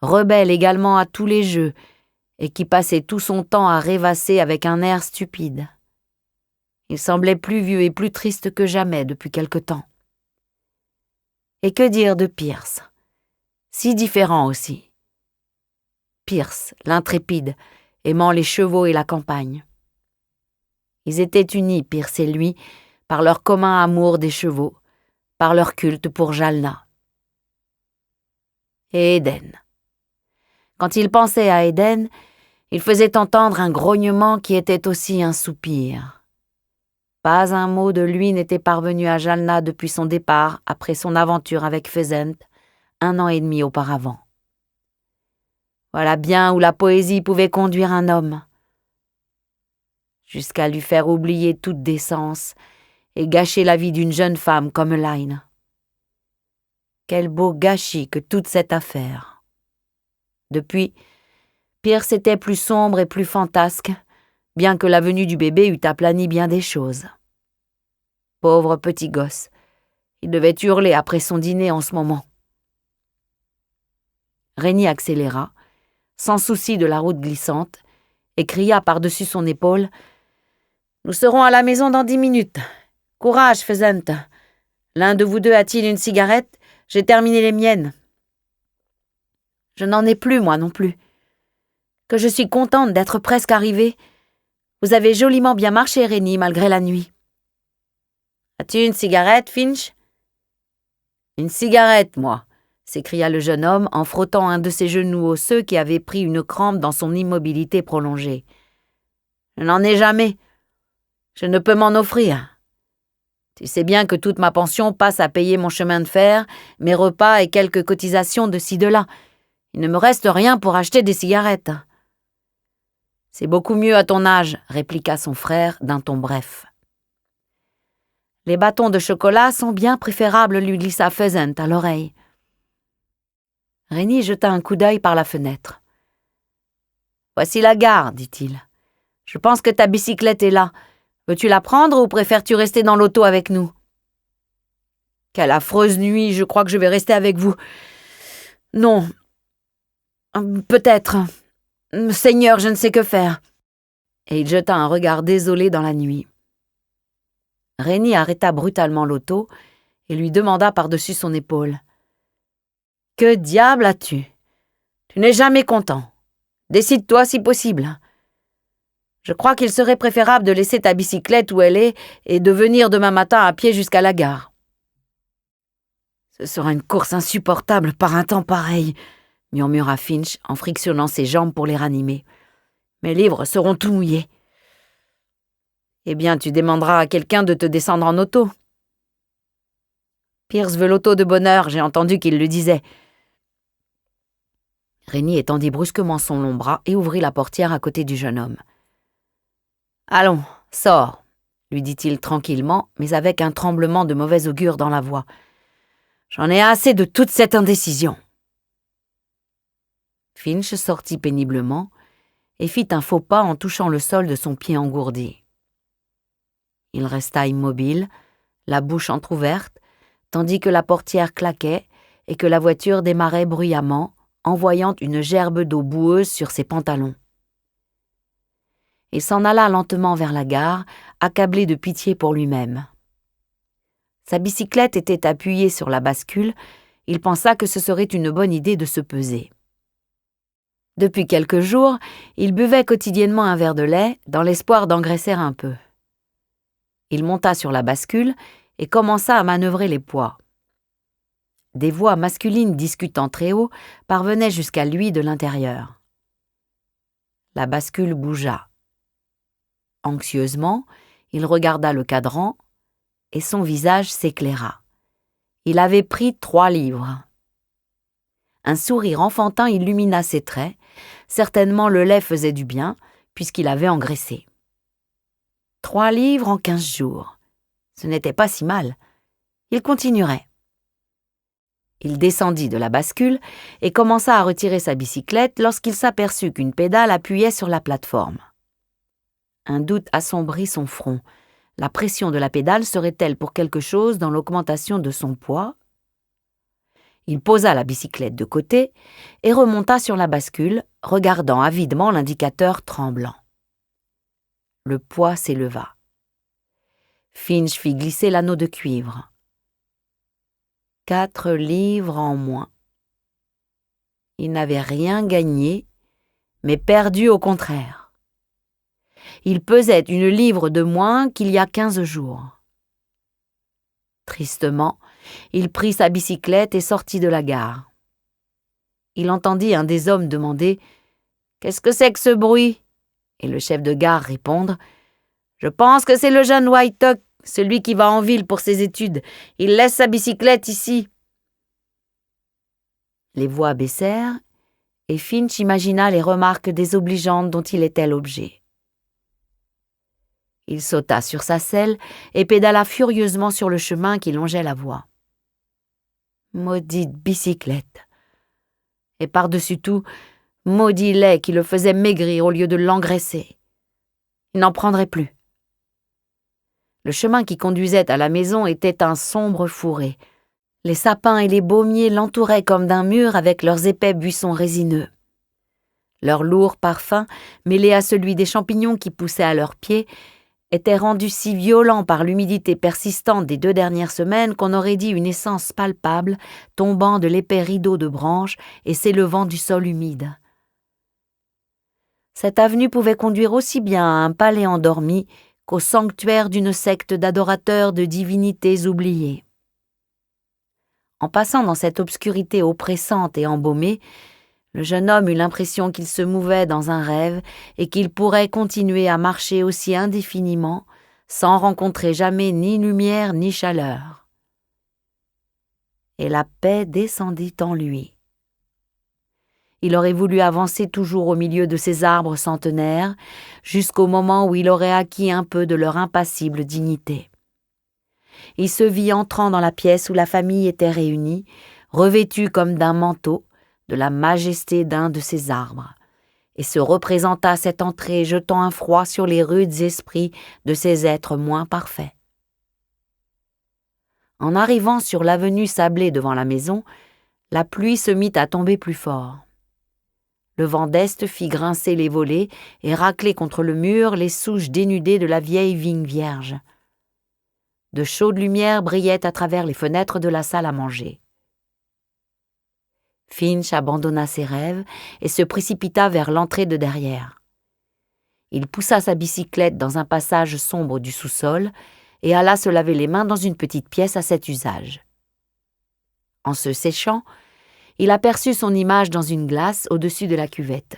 rebelle également à tous les jeux, et qui passait tout son temps à rêvasser avec un air stupide. Il semblait plus vieux et plus triste que jamais depuis quelque temps. Et que dire de Pierce? Si différent aussi. Pierce, l'intrépide, aimant les chevaux et la campagne. Ils étaient unis, Pierce et lui, par leur commun amour des chevaux, par leur culte pour Jalna. Et Éden. Quand il pensait à Éden, il faisait entendre un grognement qui était aussi un soupir. Pas un mot de lui n'était parvenu à Jalna depuis son départ après son aventure avec Pheasant, 1 an et demi auparavant. Voilà bien où la poésie pouvait conduire un homme, jusqu'à lui faire oublier toute décence et gâcher la vie d'une jeune femme comme Line. Quel beau gâchis que toute cette affaire. Depuis, Pierce était plus sombre et plus fantasque, bien que la venue du bébé eût aplani bien des choses. Pauvre petit gosse, il devait hurler après son dîner en ce moment. Rennie accéléra, sans souci de la route glissante, et cria par-dessus son épaule « Nous serons à la maison dans 10 minutes. Courage, Pheasant. L'un de vous deux a-t-il une cigarette? J'ai terminé les miennes. » « Je n'en ai plus, moi non plus. Que je suis contente d'être presque arrivée. Vous avez joliment bien marché, Rennie, malgré la nuit. »« As-tu une cigarette, Finch ?»« Une cigarette, moi !» s'écria le jeune homme en frottant un de ses genoux osseux qui avait pris une crampe dans son immobilité prolongée. « Je n'en ai jamais. Je ne peux m'en offrir. Tu sais bien que toute ma pension passe à payer mon chemin de fer, mes repas et quelques cotisations de ci de là. Il ne me reste rien pour acheter des cigarettes. »« C'est beaucoup mieux à ton âge, » répliqua son frère d'un ton bref. « Les bâtons de chocolat sont bien préférables, lui glissa Pheasant à l'oreille. Rennie jeta un coup d'œil par la fenêtre. « Voici la gare, dit-il. Je pense que ta bicyclette est là. Veux-tu la prendre ou préfères-tu rester dans l'auto avec nous? »« Quelle affreuse nuit, je crois que je vais rester avec vous. Non. Peut-être. Seigneur, je ne sais que faire. » Et il jeta un regard désolé dans la nuit. Rennie arrêta brutalement l'auto et lui demanda par-dessus son épaule. « Que diable as-tu? Tu n'es jamais content. Décide-toi si possible. Je crois qu'il serait préférable de laisser ta bicyclette où elle est et de venir demain matin à pied jusqu'à la gare. »« Ce sera une course insupportable par un temps pareil, » murmura Finch en frictionnant ses jambes pour les ranimer. « Mes livres seront tout mouillés. »« Eh bien, tu demanderas à quelqu'un de te descendre en auto. »« Pierce veut l'auto de bonne heure, j'ai entendu qu'il le disait. » Rennie étendit brusquement son long bras et ouvrit la portière à côté du jeune homme. « Allons, sors, » lui dit-il tranquillement, mais avec un tremblement de mauvais augure dans la voix. « J'en ai assez de toute cette indécision. » Finch sortit péniblement et fit un faux pas en touchant le sol de son pied engourdi. Il resta immobile, la bouche entr'ouverte, tandis que la portière claquait et que la voiture démarrait bruyamment, envoyant une gerbe d'eau boueuse sur ses pantalons. Il s'en alla lentement vers la gare, accablé de pitié pour lui-même. Sa bicyclette était appuyée sur la bascule, il pensa que ce serait une bonne idée de se peser. Depuis quelques jours, il buvait quotidiennement un verre de lait, dans l'espoir d'engraisser un peu. Il monta sur la bascule et commença à manœuvrer les poids. Des voix masculines discutant très haut parvenaient jusqu'à lui de l'intérieur. La bascule bougea. Anxieusement, il regarda le cadran et son visage s'éclaira. Il avait pris 3 livres. Un sourire enfantin illumina ses traits. Certainement le lait faisait du bien, puisqu'il avait engraissé. 3 livres en 15 jours. Ce n'était pas si mal. Il continuerait. Il descendit de la bascule et commença à retirer sa bicyclette lorsqu'il s'aperçut qu'une pédale appuyait sur la plateforme. Un doute assombrit son front. La pression de la pédale serait-elle pour quelque chose dans l'augmentation de son poids? Il posa la bicyclette de côté et remonta sur la bascule, regardant avidement l'indicateur tremblant. Le poids s'éleva. Finch fit glisser l'anneau de cuivre. 4 livres en moins. Il n'avait rien gagné, mais perdu au contraire. Il pesait 1 livre de moins qu'il y a 15 jours. Tristement, il prit sa bicyclette et sortit de la gare. Il entendit un des hommes demander « Qu'est-ce que c'est que ce bruit ?» et le chef de gare répondre « Je pense que c'est le jeune White Oak, celui qui va en ville pour ses études. Il laisse sa bicyclette ici. » Les voix baissèrent et Finch imagina les remarques désobligeantes dont il était l'objet. Il sauta sur sa selle et pédala furieusement sur le chemin qui longeait la voie. Maudite bicyclette! Et par-dessus tout, maudit lait qui le faisait maigrir au lieu de l'engraisser. Il n'en prendrait plus. Le chemin qui conduisait à la maison était un sombre fourré. Les sapins et les baumiers l'entouraient comme d'un mur avec leurs épais buissons résineux. Leur lourd parfum, mêlé à celui des champignons qui poussaient à leurs pieds, était rendu si violent par l'humidité persistante des 2 dernières semaines qu'on aurait dit une essence palpable tombant de l'épais rideau de branches et s'élevant du sol humide. Cette avenue pouvait conduire aussi bien à un palais endormi qu'au sanctuaire d'une secte d'adorateurs de divinités oubliées. En passant dans cette obscurité oppressante et embaumée, le jeune homme eut l'impression qu'il se mouvait dans un rêve et qu'il pourrait continuer à marcher aussi indéfiniment sans rencontrer jamais ni lumière ni chaleur. Et la paix descendit en lui. Il aurait voulu avancer toujours au milieu de ces arbres centenaires jusqu'au moment où il aurait acquis un peu de leur impassible dignité. Il se vit entrant dans la pièce où la famille était réunie, revêtue comme d'un manteau, de la majesté d'un de ces arbres, et se représenta cette entrée jetant un froid sur les rudes esprits de ces êtres moins parfaits. En arrivant sur l'avenue sablée devant la maison, la pluie se mit à tomber plus fort. Le vent d'est fit grincer les volets et racler contre le mur les souches dénudées de la vieille vigne vierge. De chaudes lumières brillaient à travers les fenêtres de la salle à manger. Finch abandonna ses rêves et se précipita vers l'entrée de derrière. Il poussa sa bicyclette dans un passage sombre du sous-sol et alla se laver les mains dans une petite pièce à cet usage. En se séchant, il aperçut son image dans une glace au-dessus de la cuvette.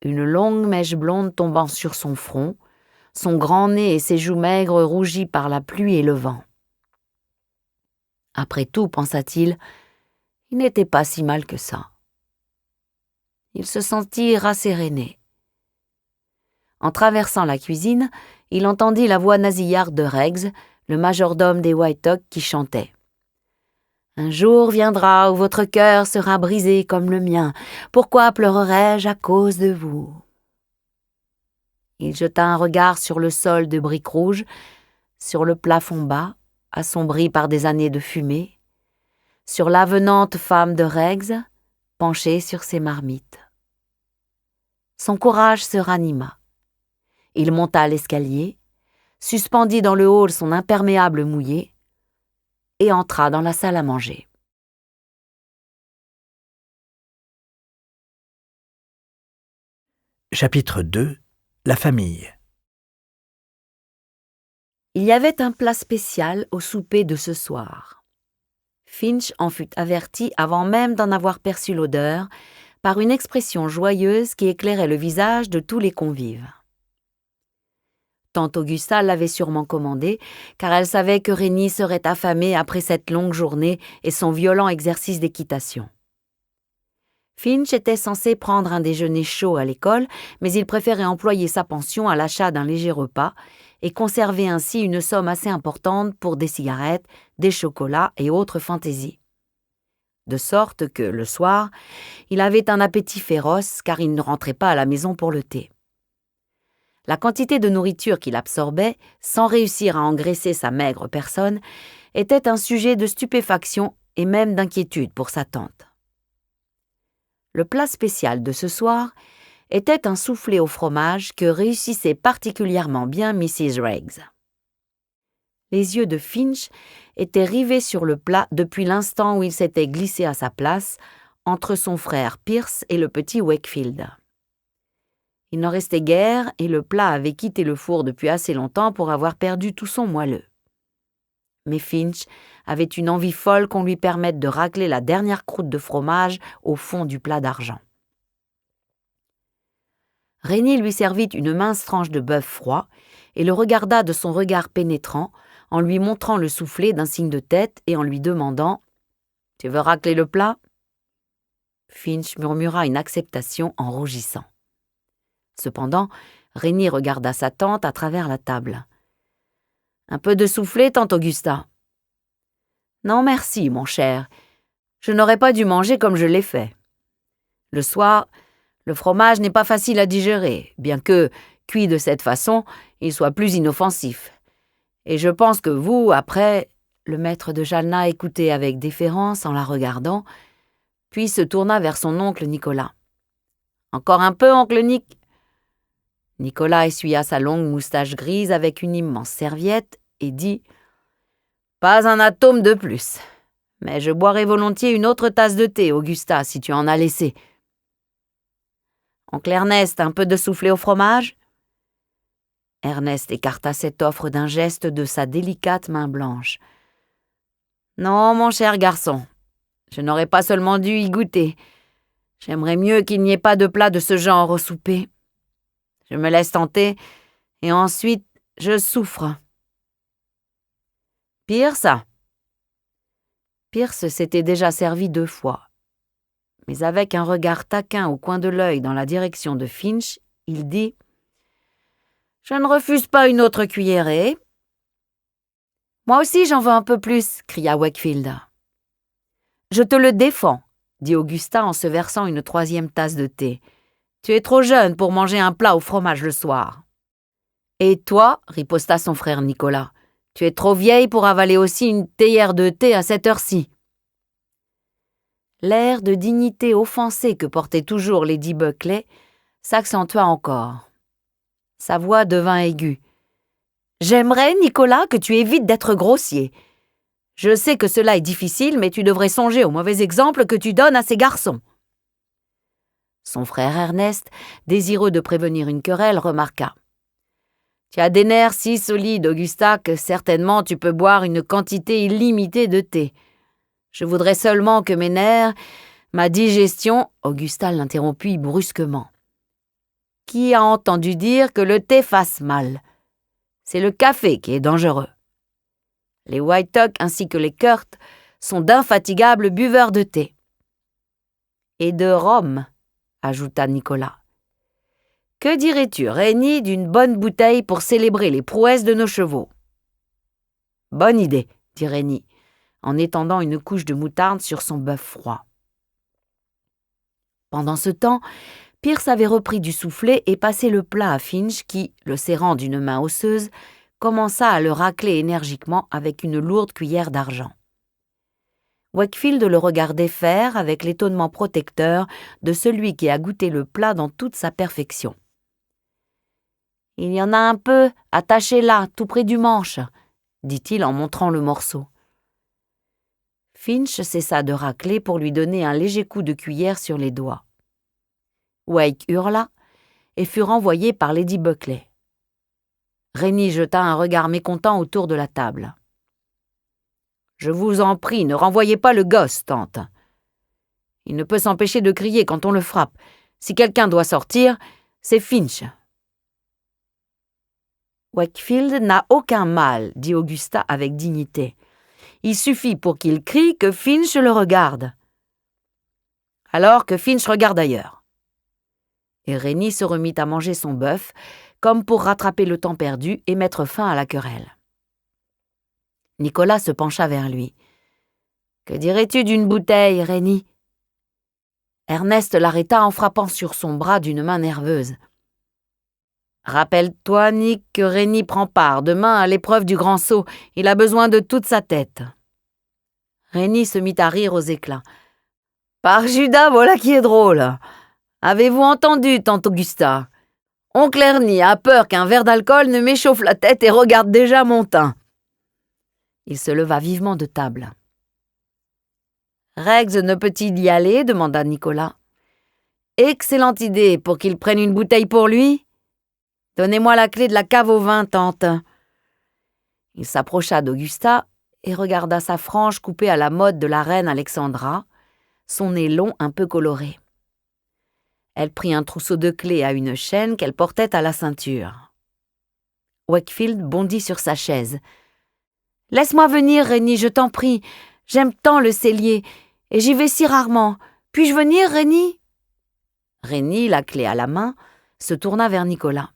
Une longue mèche blonde tombant sur son front, son grand nez et ses joues maigres rougies par la pluie et le vent. Après tout, pensa-t-il, il n'était pas si mal que ça. Il se sentit rasséréné. En traversant la cuisine, il entendit la voix nasillarde de Reggs, le majordome des White Oak, qui chantait. « Un jour viendra où votre cœur sera brisé comme le mien. Pourquoi pleurerais-je à cause de vous ?» Il jeta un regard sur le sol de briques rouges, sur le plafond bas, assombri par des années de fumée, sur l'avenante femme de Reggs, penchée sur ses marmites. Son courage se ranima. Il monta l'escalier, suspendit dans le hall son imperméable mouillé et entra dans la salle à manger. Chapitre 2. La famille. Il y avait un plat spécial au souper de ce soir. Finch en fut averti avant même d'en avoir perçu l'odeur par une expression joyeuse qui éclairait le visage de tous les convives. Tante Augusta l'avait sûrement commandé, car elle savait que Rennie serait affamée après cette longue journée et son violent exercice d'équitation. Finch était censé prendre un déjeuner chaud à l'école, mais il préférait employer sa pension à l'achat d'un léger repas et conserver ainsi une somme assez importante pour des cigarettes, des chocolats et autres fantaisies. De sorte que, le soir, il avait un appétit féroce car il ne rentrait pas à la maison pour le thé. La quantité de nourriture qu'il absorbait, sans réussir à engraisser sa maigre personne, était un sujet de stupéfaction et même d'inquiétude pour sa tante. Le plat spécial de ce soir était un soufflé au fromage que réussissait particulièrement bien Mrs. Reggs. Les yeux de Finch étaient rivés sur le plat depuis l'instant où il s'était glissé à sa place, entre son frère Pierce et le petit Wakefield. Il n'en restait guère et le plat avait quitté le four depuis assez longtemps pour avoir perdu tout son moelleux. Mais Finch avait une envie folle qu'on lui permette de racler la dernière croûte de fromage au fond du plat d'argent. Rennie lui servit une mince tranche de bœuf froid et le regarda de son regard pénétrant en lui montrant le soufflet d'un signe de tête et en lui demandant « Tu veux racler le plat ?» Finch murmura une acceptation en rougissant. Cependant, Rennie regarda sa tante à travers la table. « Un peu de soufflé, tante Augusta ?»« Non, merci, mon cher. Je n'aurais pas dû manger comme je l'ai fait. Le soir, le fromage n'est pas facile à digérer, bien que, cuit de cette façon, il soit plus inoffensif. Et je pense que vous, après... » Le maître de Jalna écoutait avec déférence en la regardant, puis se tourna vers son oncle Nicolas. « Encore un peu, oncle Nick ?» Nicolas essuya sa longue moustache grise avec une immense serviette et dit « Pas un atome de plus. Mais je boirai volontiers une autre tasse de thé, Augusta, si tu en as laissé. » « Oncle Ernest, un peu de soufflé au fromage ?» Ernest écarta cette offre d'un geste de sa délicate main blanche. « Non, mon cher garçon, je n'aurais pas seulement dû y goûter. J'aimerais mieux qu'il n'y ait pas de plat de ce genre au souper. Je me laisse tenter, et ensuite je souffre. » « Pierce ?» Pierce s'était déjà servi 2 fois. Mais avec un regard taquin au coin de l'œil dans la direction de Finch, il dit « Je ne refuse pas une autre cuillerée. »« Moi aussi j'en veux un peu plus » cria Wakefield. « Je te le défends » dit Augusta en se versant une 3e tasse de thé. « Tu es trop jeune pour manger un plat au fromage le soir. »« Et toi » riposta son frère Nicolas. « Tu es trop vieille pour avaler aussi une théière de thé à cette heure-ci. » L'air de dignité offensée que portait toujours Lady Buckley s'accentua encore. Sa voix devint aiguë. « J'aimerais, Nicolas, que tu évites d'être grossier. Je sais que cela est difficile, mais tu devrais songer au mauvais exemple que tu donnes à ces garçons. » Son frère Ernest, désireux de prévenir une querelle, remarqua. « Tu as des nerfs si solides, Augusta, que certainement tu peux boire une quantité illimitée de thé. Je voudrais seulement que mes nerfs, ma digestion... » Augusta l'interrompit brusquement. « Qui a entendu dire que le thé fasse mal? C'est le café qui est dangereux. Les White Oak ainsi que les Kurt sont d'infatigables buveurs de thé. »« Et de rhum, » ajouta Nicolas. « Que dirais-tu, Rennie, d'une bonne bouteille pour célébrer les prouesses de nos chevaux? »« Bonne idée, » dit Rennie, en étendant une couche de moutarde sur son bœuf froid. Pendant ce temps, Pierce avait repris du soufflet et passé le plat à Finch qui, le serrant d'une main osseuse, commença à le racler énergiquement avec une lourde cuillère d'argent. Wakefield le regardait faire avec l'étonnement protecteur de celui qui a goûté le plat dans toute sa perfection. « Il y en a un peu, attaché là, tout près du manche, » dit-il en montrant le morceau. Finch cessa de racler pour lui donner un léger coup de cuillère sur les doigts. Wake hurla et fut renvoyé par Lady Buckley. Rennie jeta un regard mécontent autour de la table. « Je vous en prie, ne renvoyez pas le gosse, tante. Il ne peut s'empêcher de crier quand on le frappe. Si quelqu'un doit sortir, c'est Finch. » « Wakefield n'a aucun mal, » dit Augusta avec dignité. « Il suffit pour qu'il crie que Finch le regarde. » « Alors que Finch regarde ailleurs. » Et Rennie se remit à manger son bœuf, comme pour rattraper le temps perdu et mettre fin à la querelle. Nicolas se pencha vers lui. « Que dirais-tu d'une bouteille, Rennie ?» Ernest l'arrêta en frappant sur son bras d'une main nerveuse. « Rappelle-toi, Nick, que Rennie prend part demain à l'épreuve du grand saut. Il a besoin de toute sa tête. » Rennie se mit à rire aux éclats. « Par Judas, voilà qui est drôle. Avez-vous entendu, tante Augusta? Oncle Ernie a peur qu'un verre d'alcool ne m'échauffe la tête et regarde déjà mon teint. » Il se leva vivement de table. « Rex ne peut-il y aller ?» demanda Nicolas. excellente idée pour qu'il prenne une bouteille pour lui. Donnez-moi la clé de la cave au vin, tante. » Il s'approcha d'Augusta et regarda sa frange coupée à la mode de la reine Alexandra, son nez long un peu coloré. Elle prit un trousseau de clés à une chaîne qu'elle portait à la ceinture. Wakefield bondit sur sa chaise. « Laisse-moi venir, Rennie, je t'en prie. J'aime tant le cellier, et j'y vais si rarement. Puis-je venir, Rennie ?» Rennie, la clé à la main, se tourna vers Nicolas.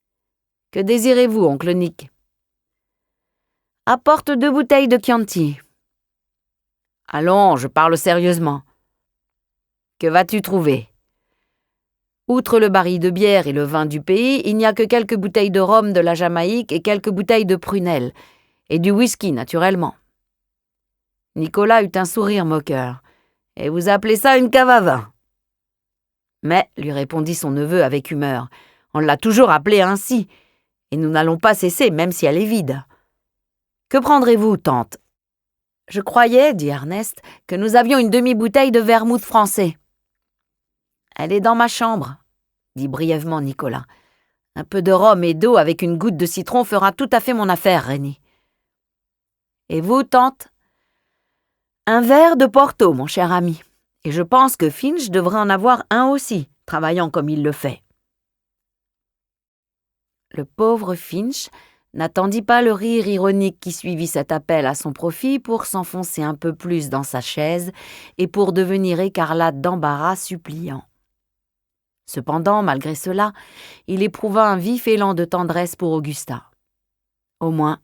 « Que désirez-vous, oncle Nick ?»« Apporte 2 bouteilles de Chianti. »« Allons, je parle sérieusement. »« Que vas-tu trouver ?» Outre le baril de bière et le vin du pays, il n'y a que quelques bouteilles de rhum de la Jamaïque et quelques bouteilles de prunelle, et du whisky, naturellement. Nicolas eut un sourire moqueur. « Et vous appelez ça une cave à vin ?»« Mais, lui répondit son neveu avec humeur, on l'a toujours appelée ainsi, et nous n'allons pas cesser, même si elle est vide. Que prendrez-vous, tante ?»« Je croyais, dit Ernest, que nous avions une demi-bouteille de vermouth français. »« Elle est dans ma chambre, » dit brièvement Nicolas. « Un peu de rhum et d'eau avec une goutte de citron fera tout à fait mon affaire, Rennie. »« Et vous, tante ?»« Un verre de Porto, mon cher ami. Et je pense que Finch devrait en avoir un aussi, travaillant comme il le fait. » Le pauvre Finch n'attendit pas le rire ironique qui suivit cet appel à son profit pour s'enfoncer un peu plus dans sa chaise et pour devenir écarlate d'embarras suppliant. Cependant, malgré cela, il éprouva un vif élan de tendresse pour Augusta. Au moins,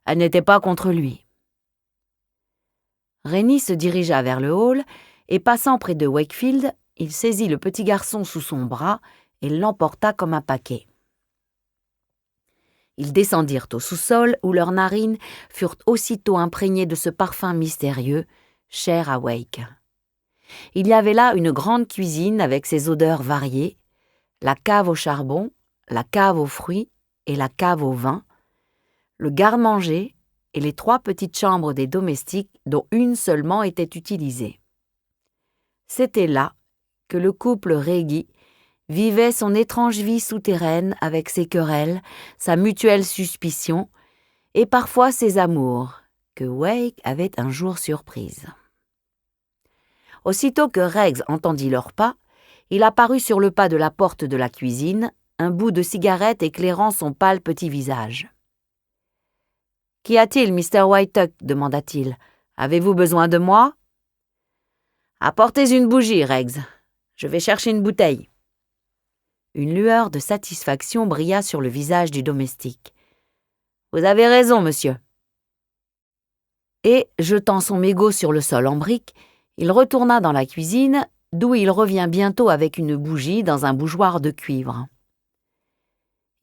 elle n'était pas contre lui. Rennie se dirigea vers le hall et, passant près de Wakefield, il saisit le petit garçon sous son bras et l'emporta comme un paquet. Ils descendirent au sous-sol où leurs narines furent aussitôt imprégnées de ce parfum mystérieux, cher à Wake. Il y avait là une grande cuisine avec ses odeurs variées, la cave au charbon, la cave aux fruits et la cave au vin, le garde-manger et les 3 petites chambres des domestiques dont une seulement était utilisée. C'était là que le couple Reggie vivait son étrange vie souterraine avec ses querelles, sa mutuelle suspicion et parfois ses amours, que Wake avait un jour surprises. Aussitôt que Reggs entendit leurs pas, il apparut sur le pas de la porte de la cuisine, un bout de cigarette éclairant son pâle petit visage. « Qu'y a-t-il, Mr. Whitetuck » demanda-t-il. « Avez-vous besoin de moi ?»« Apportez une bougie, Reggs. Je vais chercher une bouteille. » Une lueur de satisfaction brilla sur le visage du domestique. « Vous avez raison, monsieur. » Et, jetant son mégot sur le sol en briques, il retourna dans la cuisine, d'où il revint bientôt avec une bougie dans un bougeoir de cuivre.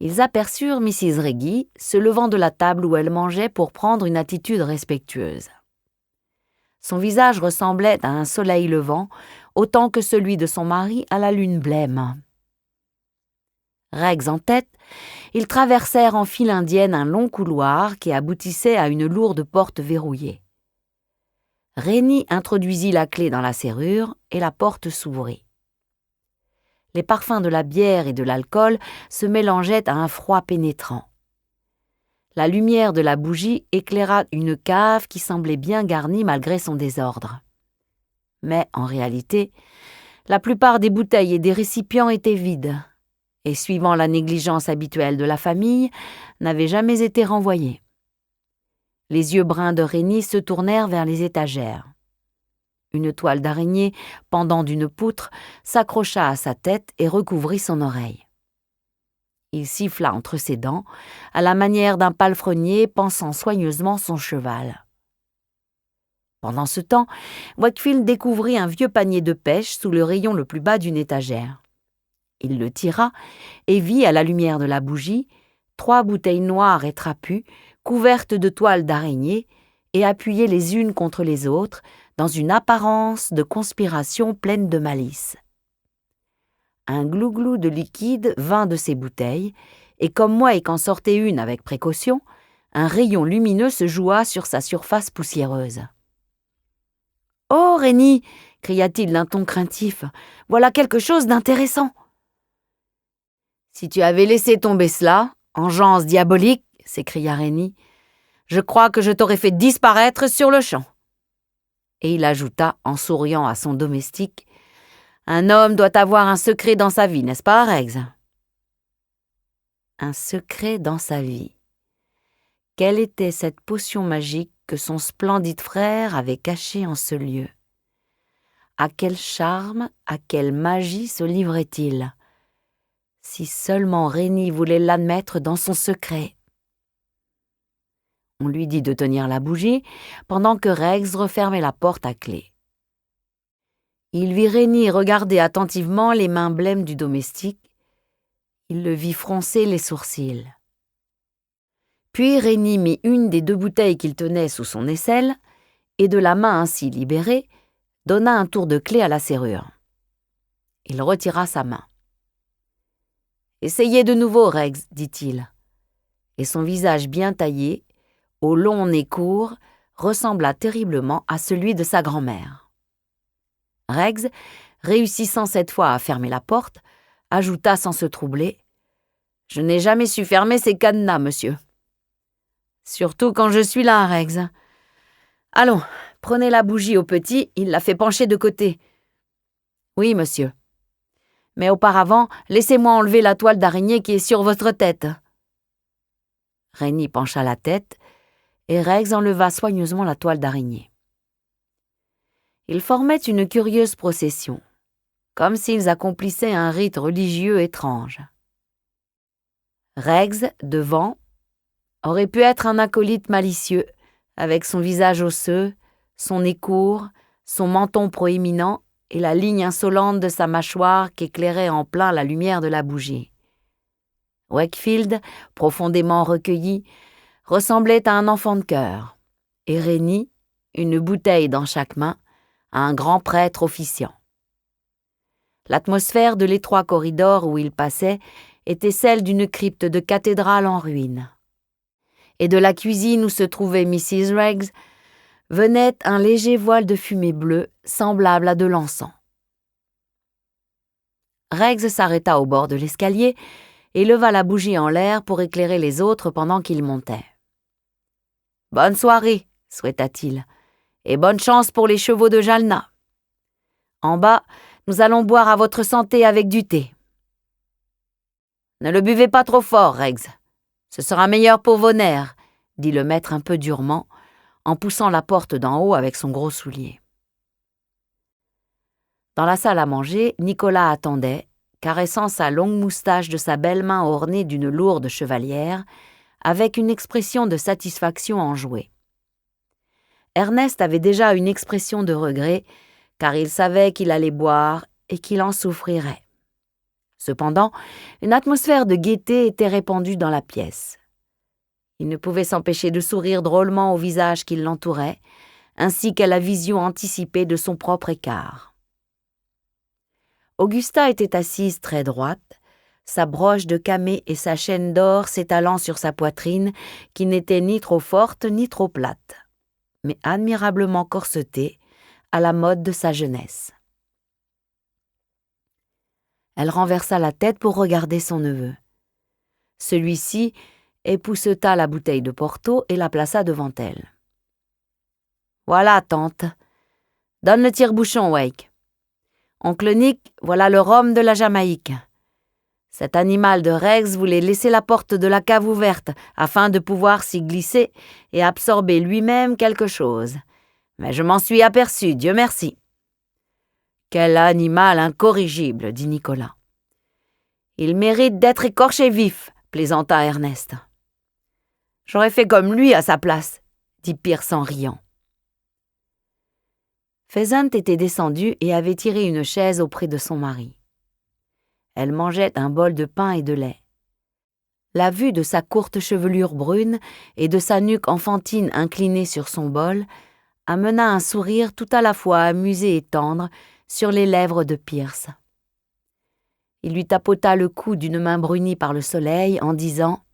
Ils aperçurent Mrs. Reggie se levant de la table où elle mangeait pour prendre une attitude respectueuse. Son visage ressemblait à un soleil levant, autant que celui de son mari à la lune blême. Reggs en tête, ils traversèrent en file indienne un long couloir qui aboutissait à une lourde porte verrouillée. Rennie introduisit la clé dans la serrure et la porte s'ouvrit. Les parfums de la bière et de l'alcool se mélangeaient à un froid pénétrant. La lumière de la bougie éclaira une cave qui semblait bien garnie malgré son désordre. Mais, en réalité, la plupart des bouteilles et des récipients étaient vides, et, suivant la négligence habituelle de la famille, n'avaient jamais été renvoyés. Les yeux bruns de Rennie se tournèrent vers les étagères. Une toile d'araignée, pendant d'une poutre, s'accrocha à sa tête et recouvrit son oreille. Il siffla entre ses dents, à la manière d'un palefrenier pansant soigneusement son cheval. Pendant ce temps, Wakefield découvrit un vieux panier de pêche sous le rayon le plus bas d'une étagère. Il le tira et vit, à la lumière de la bougie, 3 bouteilles noires et trapues, couvertes de toiles d'araignée et appuyées les unes contre les autres, dans une apparence de conspiration pleine de malice. Un glouglou de liquide vint de ces bouteilles, et comme Wake en sortait une avec précaution, un rayon lumineux se joua sur sa surface poussiéreuse. « Oh, Rennie !» cria-t-il d'un ton craintif. « Voilà quelque chose d'intéressant. » « Si tu avais laissé tomber cela, engeance diabolique, » s'écria Réni, « je crois que je t'aurais fait disparaître sur le champ. » Et il ajouta, en souriant à son domestique, « Un homme doit avoir un secret dans sa vie, n'est-ce pas, Rex ?» Un secret dans sa vie. Quelle était cette potion magique que son splendide frère avait cachée en ce lieu? À quel charme, à quelle magie se livrait-il? Si seulement Réni voulait l'admettre dans son secret. On lui dit de tenir la bougie pendant que Rex refermait la porte à clé. Il vit Réni regarder attentivement les mains blêmes du domestique. Il le vit froncer les sourcils. Puis Réni mit une des 2 bouteilles qu'il tenait sous son aisselle et, de la main ainsi libérée, donna un tour de clé à la serrure. Il retira sa main. « Essayez de nouveau, Rex, dit-il. » Et son visage bien taillé, au long nez court, ressembla terriblement à celui de sa grand-mère. Rex, réussissant cette fois à fermer la porte, ajouta sans se troubler « Je n'ai jamais su fermer ces cadenas, monsieur. » « Surtout quand je suis là, Rex. Allons, prenez la bougie au petit, il la fait pencher de côté. »« Oui, monsieur. Mais auparavant, laissez-moi enlever la toile d'araignée qui est sur votre tête. » Réni pencha la tête et Rex enleva soigneusement la toile d'araignée. Ils formaient une curieuse procession, comme s'ils accomplissaient un rite religieux étrange. Rex, devant, aurait pu être un acolyte malicieux, avec son visage osseux, son nez court, son menton proéminent et la ligne insolente de sa mâchoire qu'éclairait en plein la lumière de la bougie. Wakefield, profondément recueilli, ressemblait à un enfant de chœur, et Réni, une bouteille dans chaque main, à un grand prêtre officiant. L'atmosphère de l'étroit corridor où il passait était celle d'une crypte de cathédrale en ruine. Et de la cuisine où se trouvait Mrs. Rex venait un léger voile de fumée bleue semblable à de l'encens. Rex s'arrêta au bord de l'escalier et leva la bougie en l'air pour éclairer les autres pendant qu'ils montaient. « Bonne soirée, souhaita-t-il, et bonne chance pour les chevaux de Jalna. En bas, nous allons boire à votre santé avec du thé. Ne le buvez pas trop fort, Rex. Ce sera meilleur pour vos nerfs, dit le maître un peu durement, en poussant la porte d'en haut avec son gros soulier. Dans la salle à manger, Nicolas attendait, caressant sa longue moustache de sa belle main ornée d'une lourde chevalière, avec une expression de satisfaction enjouée. Ernest avait déjà une expression de regret, car il savait qu'il allait boire et qu'il en souffrirait. Cependant, une atmosphère de gaieté était répandue dans la pièce. Il ne pouvait s'empêcher de sourire drôlement au visage qui l'entourait, ainsi qu'à la vision anticipée de son propre écart. Augusta était assise très droite, sa broche de camée et sa chaîne d'or s'étalant sur sa poitrine, qui n'était ni trop forte ni trop plate, mais admirablement corsetée, à la mode de sa jeunesse. Elle renversa la tête pour regarder son neveu. Celui-ci épousseta la bouteille de Porto et la plaça devant elle. « Voilà, tante. Donne le tire-bouchon, Wake. Oncle Nick, voilà le rhum de la Jamaïque. Cet animal de Rex voulait laisser la porte de la cave ouverte afin de pouvoir s'y glisser et absorber lui-même quelque chose. Mais je m'en suis aperçu, Dieu merci. » « Quel animal incorrigible, dit Nicolas. Il mérite d'être écorché vif, plaisanta Ernest. J'aurais fait comme lui à sa place, dit Pierce en riant. Pheasant était descendue et avait tiré une chaise auprès de son mari. Elle mangeait un bol de pain et de lait. La vue de sa courte chevelure brune et de sa nuque enfantine inclinée sur son bol amena un sourire tout à la fois amusé et tendre sur les lèvres de Pierce. Il lui tapota le cou d'une main brunie par le soleil en disant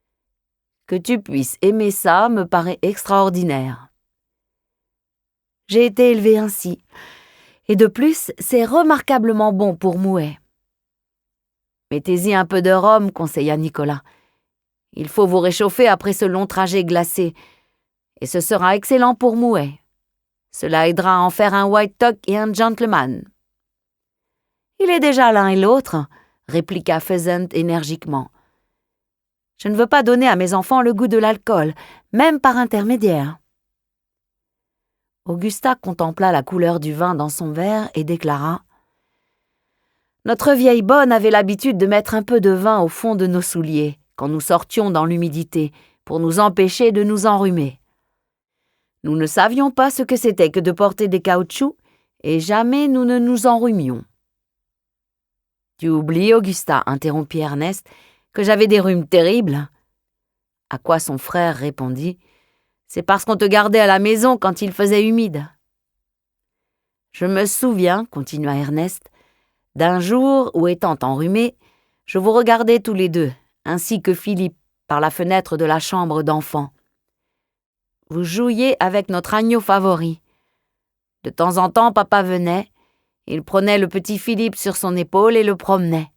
« Que tu puisses aimer ça me paraît extraordinaire. J'ai été élevé ainsi, Et de plus, c'est remarquablement bon pour Mouet. Mettez-y un peu de rhum, conseilla Nicolas. Il faut vous réchauffer après ce long trajet glacé, et ce sera excellent pour Mouet. Cela aidera à en faire un white talk et un gentleman. Il est déjà l'un et l'autre, répliqua Pheasant énergiquement. Je ne veux pas donner à mes enfants le goût de l'alcool, même par intermédiaire. Augusta contempla la couleur du vin dans son verre et déclara « Notre vieille bonne avait l'habitude de mettre un peu de vin au fond de nos souliers quand nous sortions dans l'humidité pour nous empêcher de nous enrhumer. Nous ne savions pas ce que c'était que de porter des caoutchoucs et jamais nous ne nous enrhumions. » « Tu oublies, Augusta, interrompit Ernest, que j'avais des rhumes terribles. » À quoi son frère répondit « C'est parce qu'on te gardait à la maison quand il faisait humide. » « Je me souviens, continua Ernest, d'un jour où, étant enrhumé, je vous regardais tous les deux, ainsi que Philippe, par la fenêtre de la chambre d'enfant. Vous jouiez avec notre agneau favori. De temps en temps, papa venait. Il prenait le petit Philippe sur son épaule et le promenait.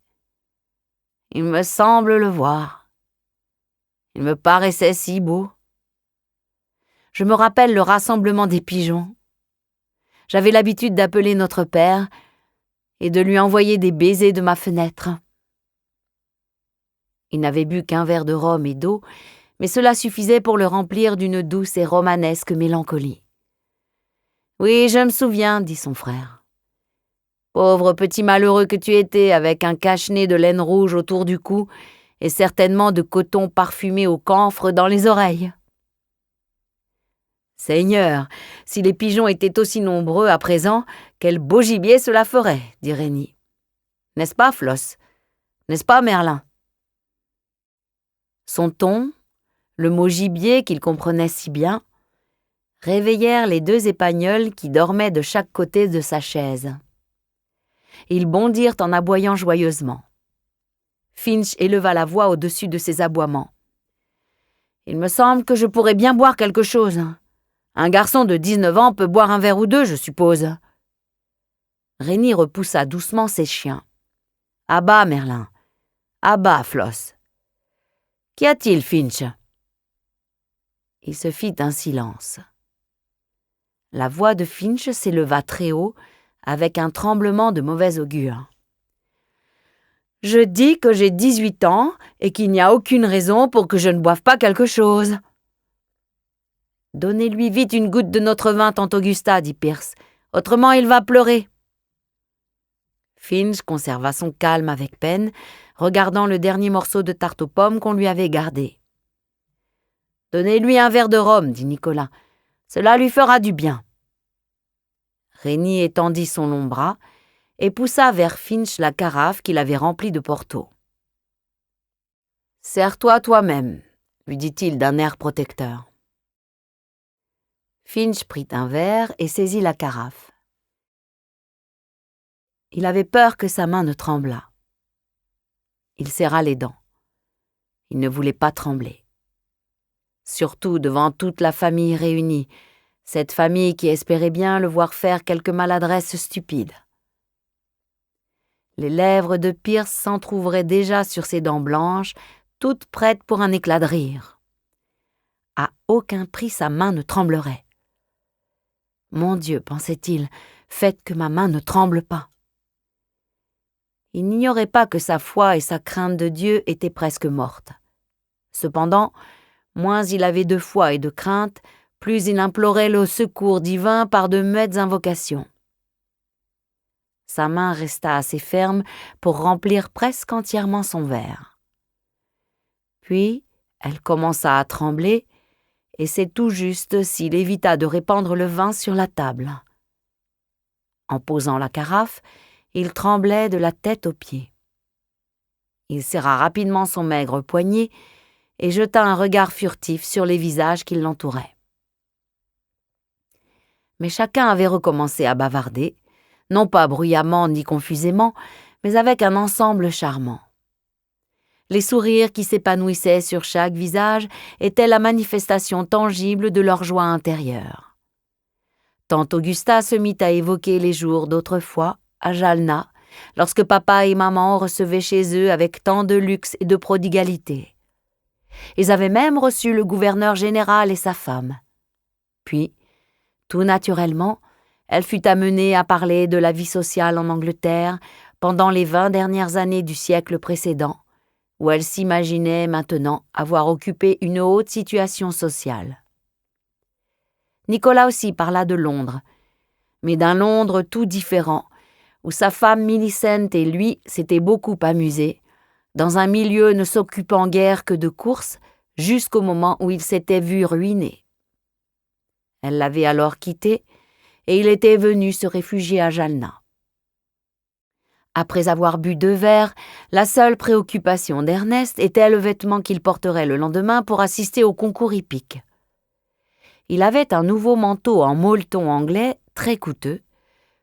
Il me semble le voir. Il me paraissait si beau. Je me rappelle le rassemblement des pigeons. J'avais l'habitude d'appeler notre père et de lui envoyer des baisers de ma fenêtre. Il n'avait bu qu'un verre de rhum et d'eau, mais cela suffisait pour le remplir d'une douce et romanesque mélancolie. « Oui, je me souviens, dit son frère. Pauvre petit malheureux que tu étais, avec un cache-nez de laine rouge autour du cou et certainement de coton parfumé au camphre dans les oreilles. » Seigneur, si les pigeons étaient aussi nombreux à présent, quel beau gibier cela ferait, dit Rénie. N'est-ce pas, Floss? N'est-ce pas, Merlin? Son ton, le mot gibier qu'il comprenait si bien, réveillèrent les deux épagnols qui dormaient de chaque côté de sa chaise. Ils bondirent en aboyant joyeusement. Finch éleva la voix au-dessus de ses aboiements. « Il me semble que je pourrais bien boire quelque chose. Un garçon de 19 ans peut boire un verre ou deux, je suppose. » Rénie repoussa doucement ses chiens. « À bas, Merlin. À bas, Floss. Qu'y a-t-il, Finch ?» Il se fit un silence. La voix de Finch s'éleva très haut, avec un tremblement de mauvais augure. « Je dis que j'ai 18 ans et qu'il n'y a aucune raison pour que je ne boive pas quelque chose. »« Donnez-lui vite une goutte de notre vin, tante Augusta, dit Pierce. « Autrement, il va pleurer. » Finch conserva son calme avec peine, regardant le dernier morceau de tarte aux pommes qu'on lui avait gardé. « Donnez-lui un verre de rhum, dit Nicolas. Cela lui fera du bien. » Rénie étendit son long bras et poussa vers Finch la carafe qu'il avait remplie de Porto. « Sers-toi toi-même, » lui dit-il d'un air protecteur. Finch prit un verre et saisit la carafe. Il avait peur que sa main ne tremblât. Il serra les dents. Il ne voulait pas trembler. Surtout devant toute la famille réunie, cette famille qui espérait bien le voir faire quelque maladresse stupide. Les lèvres de Pierce s'entr'ouvraient déjà sur ses dents blanches, toutes prêtes pour un éclat de rire. À aucun prix sa main ne tremblerait. « Mon Dieu, pensait-il, faites que ma main ne tremble pas. » Il n'ignorait pas que sa foi et sa crainte de Dieu étaient presque mortes. Cependant, moins il avait de foi et de crainte, plus il implorait le secours divin par de muettes invocations. Sa main resta assez ferme pour remplir presque entièrement son verre. Puis, elle commença à trembler, et c'est tout juste s'il évita de répandre le vin sur la table. En posant la carafe, il tremblait de la tête aux pieds. Il serra rapidement son maigre poignet et jeta un regard furtif sur les visages qui l'entouraient. Mais chacun avait recommencé à bavarder, non pas bruyamment ni confusément, mais avec un ensemble charmant. Les sourires qui s'épanouissaient sur chaque visage étaient la manifestation tangible de leur joie intérieure. Tante Augusta se mit à évoquer les jours d'autrefois, à Jalna, lorsque papa et maman recevaient chez eux avec tant de luxe et de prodigalité. Ils avaient même reçu le gouverneur général et sa femme. Puis, tout naturellement, elle fut amenée à parler de la vie sociale en Angleterre pendant les 20 dernières années du siècle précédent, où elle s'imaginait maintenant avoir occupé une haute situation sociale. Nicolas aussi parla de Londres, mais d'un Londres tout différent, où sa femme Millicent et lui s'étaient beaucoup amusés, dans un milieu ne s'occupant guère que de courses, jusqu'au moment où il s'était vu ruiné. Elle l'avait alors quitté, et il était venu se réfugier à Jalna. Après avoir bu 2 verres, la seule préoccupation d'Ernest était le vêtement qu'il porterait le lendemain pour assister au concours hippique. Il avait un nouveau manteau en molleton anglais, très coûteux,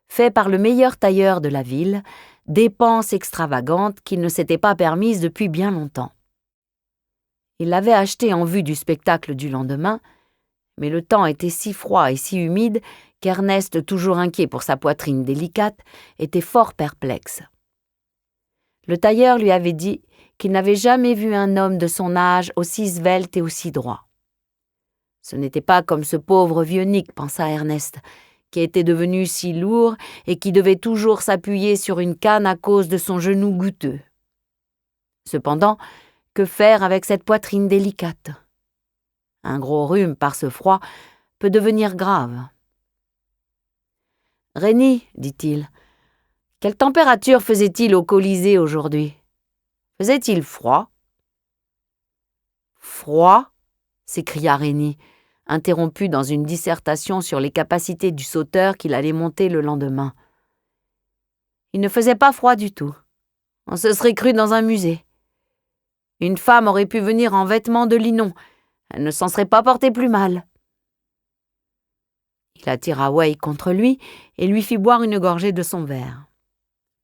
fait par le meilleur tailleur de la ville, dépense extravagante qu'il ne s'était pas permise depuis bien longtemps. Il l'avait acheté en vue du spectacle du lendemain, mais le temps était si froid et si humide qu'Ernest, toujours inquiet pour sa poitrine délicate, était fort perplexe. Le tailleur lui avait dit qu'il n'avait jamais vu un homme de son âge aussi svelte et aussi droit. Ce n'était pas comme ce pauvre vieux Nick, pensa Ernest, qui était devenu si lourd et qui devait toujours s'appuyer sur une canne à cause de son genou goutteux. Cependant, que faire avec cette poitrine délicate ? Un gros rhume par ce froid peut devenir grave. « Rénie, dit-il, quelle température faisait-il au Colisée aujourd'hui ? Faisait-il froid ?»« Froid ?» s'écria Rénie, interrompu dans une dissertation sur les capacités du sauteur qu'il allait monter le lendemain. Il ne faisait pas froid du tout. On se serait cru dans un musée. Une femme aurait pu venir en vêtements de linon. Elle ne s'en serait pas portée plus mal. Il attira Wake contre lui et lui fit boire une gorgée de son verre.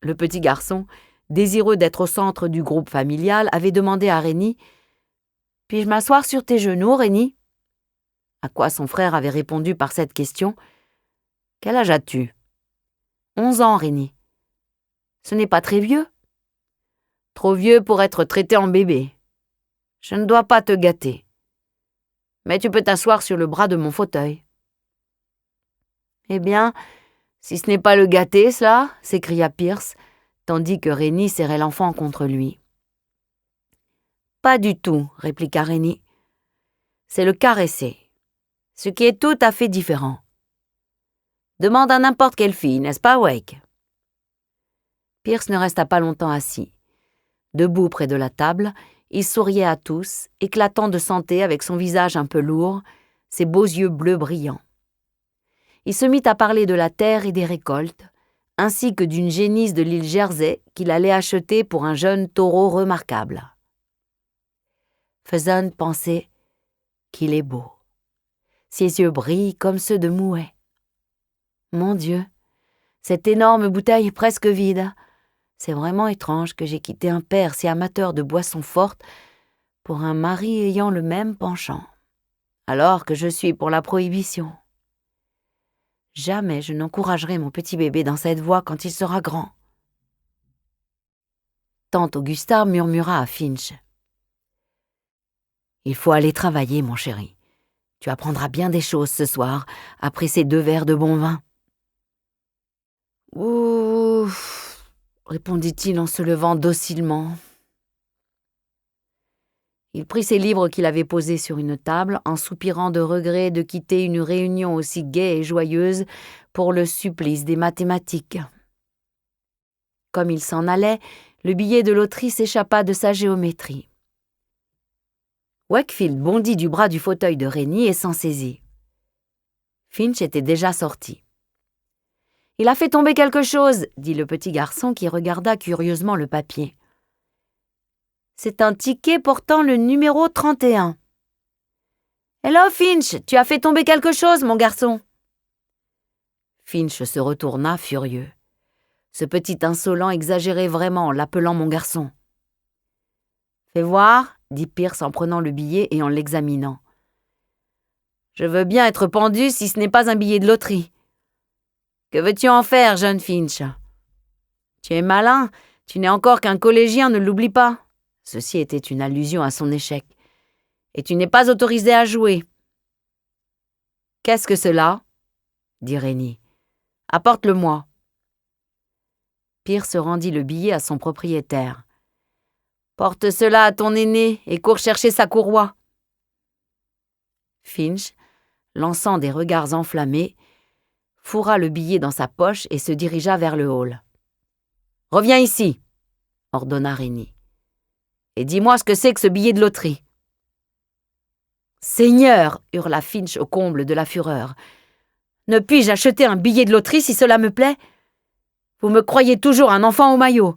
Le petit garçon, désireux d'être au centre du groupe familial, avait demandé à Rénie « Puis-je m'asseoir sur tes genoux, Rénie ?» À quoi son frère avait répondu par cette question « Quel âge as-tu » ? 11 ans, Rénie. Ce n'est pas très vieux. Trop vieux pour être traité en bébé. Je ne dois pas te gâter. Mais tu peux t'asseoir sur le bras de mon fauteuil. Eh bien, si ce n'est pas le gâter, cela, s'écria Pierce, tandis que Rénie serrait l'enfant contre lui. Pas du tout, répliqua Rénie. C'est le caresser, ce qui est tout à fait différent. Demande à n'importe quelle fille, n'est-ce pas, Wake ? Pierce ne resta pas longtemps assis. Debout près de la table, il souriait à tous, éclatant de santé avec son visage un peu lourd, ses beaux yeux bleus brillants. Il se mit à parler de la terre et des récoltes, ainsi que d'une génisse de l'île Jersey qu'il allait acheter pour un jeune taureau remarquable. Faison pensait qu'il est beau. Ses yeux brillent comme ceux de Mouet. Mon Dieu, cette énorme bouteille est presque vide. C'est vraiment étrange que j'ai quitté un père si amateur de boissons fortes pour un mari ayant le même penchant, alors que je suis pour la prohibition. Jamais je n'encouragerai mon petit bébé dans cette voie quand il sera grand. Tante Augusta murmura à Finch. « Il faut aller travailler, mon chéri. Tu apprendras bien des choses ce soir, après ces 2 verres de bon vin. » « Ouf !» répondit-il en se levant docilement. Il prit ses livres qu'il avait posés sur une table, en soupirant de regret de quitter une réunion aussi gaie et joyeuse pour le supplice des mathématiques. Comme il s'en allait, le billet de loterie s'échappa de sa géométrie. Wakefield bondit du bras du fauteuil de Rénie et s'en saisit. Finch était déjà sorti. « Il a fait tomber quelque chose, » dit le petit garçon qui regarda curieusement le papier. « C'est un ticket portant le numéro 31. »« Hello, Finch, tu as fait tomber quelque chose, mon garçon !» Finch se retourna furieux. Ce petit insolent exagérait vraiment en l'appelant mon garçon. « Fais voir, » dit Pierce en prenant le billet et en l'examinant. « Je veux bien être pendu si ce n'est pas un billet de loterie. Que veux-tu en faire, jeune Finch ? Tu es malin, tu n'es encore qu'un collégien, ne l'oublie pas. Ceci était une allusion à son échec. Et tu n'es pas autorisé à jouer. Qu'est-ce que cela ? Dit Rennie. Apporte-le-moi. Pierce rendit le billet à son propriétaire. Porte cela à ton aîné et cours chercher sa courroie. Finch, lançant des regards enflammés, fourra le billet dans sa poche et se dirigea vers le hall. « Reviens ici !» ordonna Rennie. « Et dis-moi ce que c'est que ce billet de loterie. » « Seigneur !» hurla Finch au comble de la fureur. « Ne puis-je acheter un billet de loterie si cela me plaît ? Vous me croyez toujours un enfant au maillot.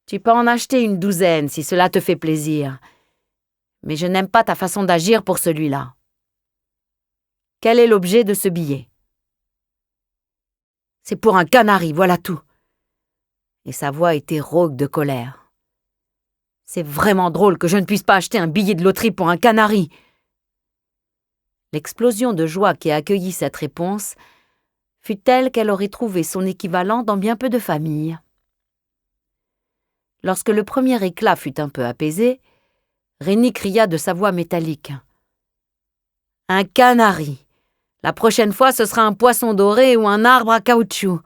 Tu peux en acheter une douzaine si cela te fait plaisir. Mais je n'aime pas ta façon d'agir pour celui-là. Quel est l'objet de ce billet ? C'est pour un canari, voilà tout. » Et sa voix était rauque de colère. C'est vraiment drôle que je ne puisse pas acheter un billet de loterie pour un canari. L'explosion de joie qui accueillit cette réponse fut telle qu'elle aurait trouvé son équivalent dans bien peu de familles. Lorsque le premier éclat fut un peu apaisé, Rennie cria de sa voix métallique. « Un canari ! La prochaine fois, ce sera un poisson doré ou un arbre à caoutchouc. »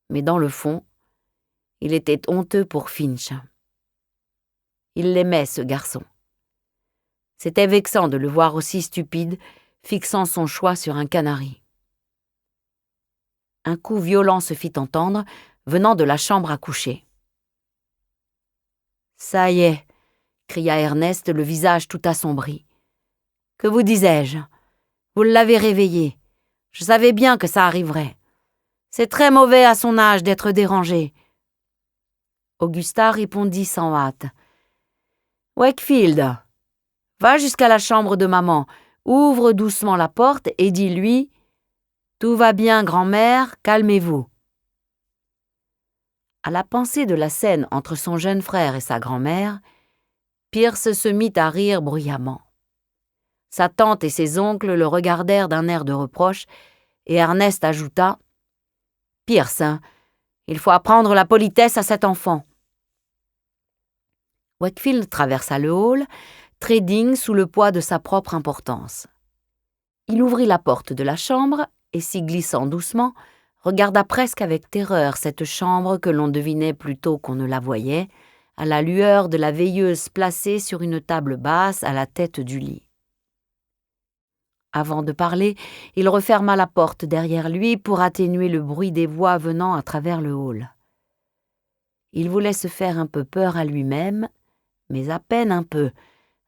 Mais dans le fond, il était honteux pour Finch. Il l'aimait, ce garçon. C'était vexant de le voir aussi stupide, fixant son choix sur un canari. Un coup violent se fit entendre, venant de la chambre à coucher. « Ça y est !» cria Ernest, le visage tout assombri. « Que vous disais-je ? Vous l'avez réveillé. Je savais bien que ça arriverait. C'est très mauvais à son âge d'être dérangé. » Augusta répondit sans hâte. « Wakefield, va jusqu'à la chambre de maman, ouvre doucement la porte et dis-lui « Tout va bien, grand-mère, calmez-vous. » À la pensée de la scène entre son jeune frère et sa grand-mère, Pierce se mit à rire bruyamment. Sa tante et ses oncles le regardèrent d'un air de reproche et Ernest ajouta « Pierce, il faut apprendre la politesse à cet enfant. » Wakefield traversa le hall, très digne sous le poids de sa propre importance. Il ouvrit la porte de la chambre et, s'y glissant doucement, regarda presque avec terreur cette chambre que l'on devinait plutôt qu'on ne la voyait, à la lueur de la veilleuse placée sur une table basse à la tête du lit. Avant de parler, il referma la porte derrière lui pour atténuer le bruit des voix venant à travers le hall. Il voulait se faire un peu peur à lui-même, mais à peine un peu,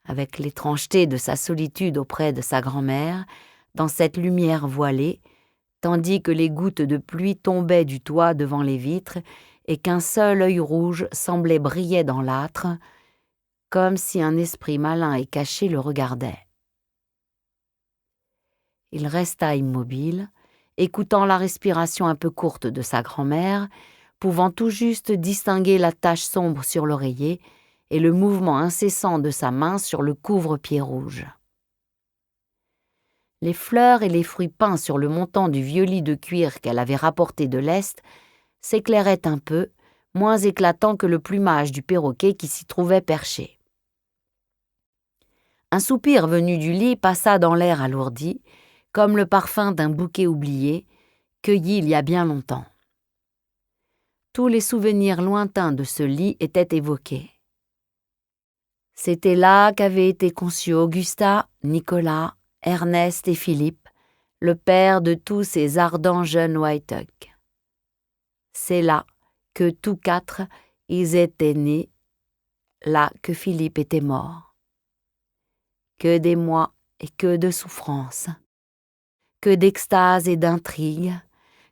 avec l'étrangeté de sa solitude auprès de sa grand-mère, dans cette lumière voilée, tandis que les gouttes de pluie tombaient du toit devant les vitres et qu'un seul œil rouge semblait briller dans l'âtre, comme si un esprit malin et caché le regardait. Il resta immobile, écoutant la respiration un peu courte de sa grand-mère, pouvant tout juste distinguer la tache sombre sur l'oreiller et le mouvement incessant de sa main sur le couvre-pied rouge. Les fleurs et les fruits peints sur le montant du vieux lit de cuir qu'elle avait rapporté de l'Est s'éclairaient un peu, moins éclatants que le plumage du perroquet qui s'y trouvait perché. Un soupir venu du lit passa dans l'air alourdi, comme le parfum d'un bouquet oublié, cueilli il y a bien longtemps. Tous les souvenirs lointains de ce lit étaient évoqués. C'était là qu'avaient été conçus Augusta, Nicolas, Ernest et Philippe, le père de tous ces ardents jeunes Whiteock. C'est là que tous quatre ils étaient nés, là que Philippe était mort. Que d'émoi et que de souffrances, que d'extase et d'intrigue,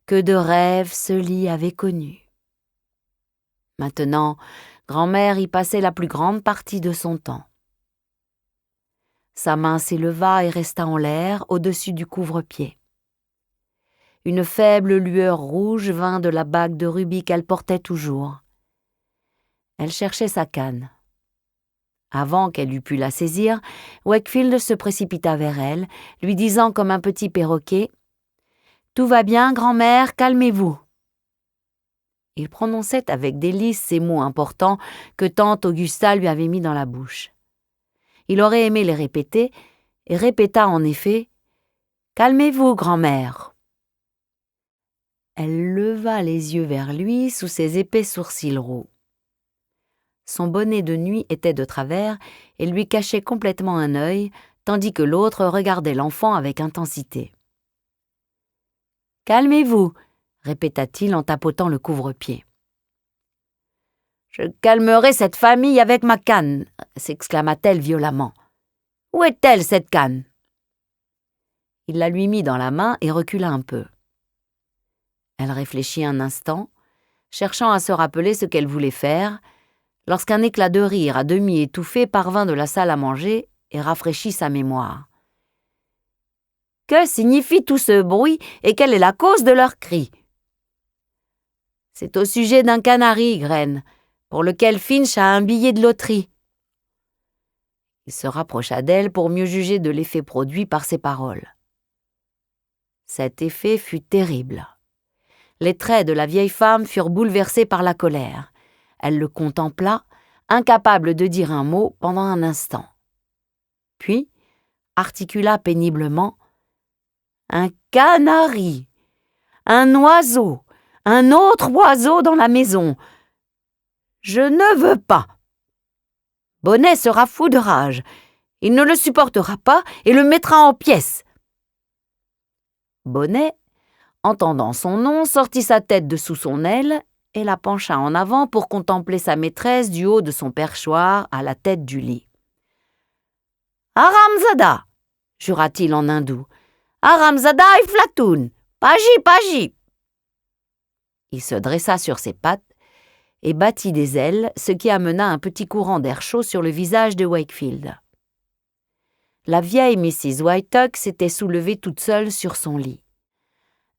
que de rêves ce lit avait connus. Maintenant, grand-mère y passait la plus grande partie de son temps. Sa main s'éleva et resta en l'air au-dessus du couvre-pied. Une faible lueur rouge vint de la bague de rubis qu'elle portait toujours. Elle cherchait sa canne. Avant qu'elle eût pu la saisir, Wakefield se précipita vers elle, lui disant comme un petit perroquet Tout va bien, grand-mère, calmez-vous. » Il prononçait avec délice ces mots importants que tante Augusta lui avait mis dans la bouche. Il aurait aimé les répéter, et répéta en effet « Calmez-vous, grand-mère. » Elle leva les yeux vers lui sous ses épais sourcils roux. Son bonnet de nuit était de travers et lui cachait complètement un œil, tandis que l'autre regardait l'enfant avec intensité. « Calmez-vous, » répéta-t-il en tapotant le couvre-pied. « Je calmerai cette famille avec ma canne, » s'exclama-t-elle violemment. « Où est-elle, cette canne ?» Il la lui mit dans la main et recula un peu. Elle réfléchit un instant, cherchant à se rappeler ce qu'elle voulait faire, lorsqu'un éclat de rire à demi étouffé parvint de la salle à manger et rafraîchit sa mémoire. « Que signifie tout ce bruit et quelle est la cause de leurs cris ?»« C'est au sujet d'un canari, Graine, pour lequel Finch a un billet de loterie. » Il se rapprocha d'elle pour mieux juger de l'effet produit par ses paroles. Cet effet fut terrible. Les traits de la vieille femme furent bouleversés par la colère. Elle le contempla, incapable de dire un mot pendant un instant. Puis articula péniblement « Un canari, un oiseau, un autre oiseau dans la maison. Je ne veux pas. Bonnet sera fou de rage. Il ne le supportera pas et le mettra en pièces. » Bonnet, entendant son nom, sortit sa tête de sous son aile et la pencha en avant pour contempler sa maîtresse du haut de son perchoir à la tête du lit. « Aramzada !» jura-t-il en hindou. « Aramzada et Flatoun, Paji, Paji !» Il se dressa sur ses pattes et battit des ailes, ce qui amena un petit courant d'air chaud sur le visage de Wakefield. La vieille Mrs. Whiteock s'était soulevée toute seule sur son lit.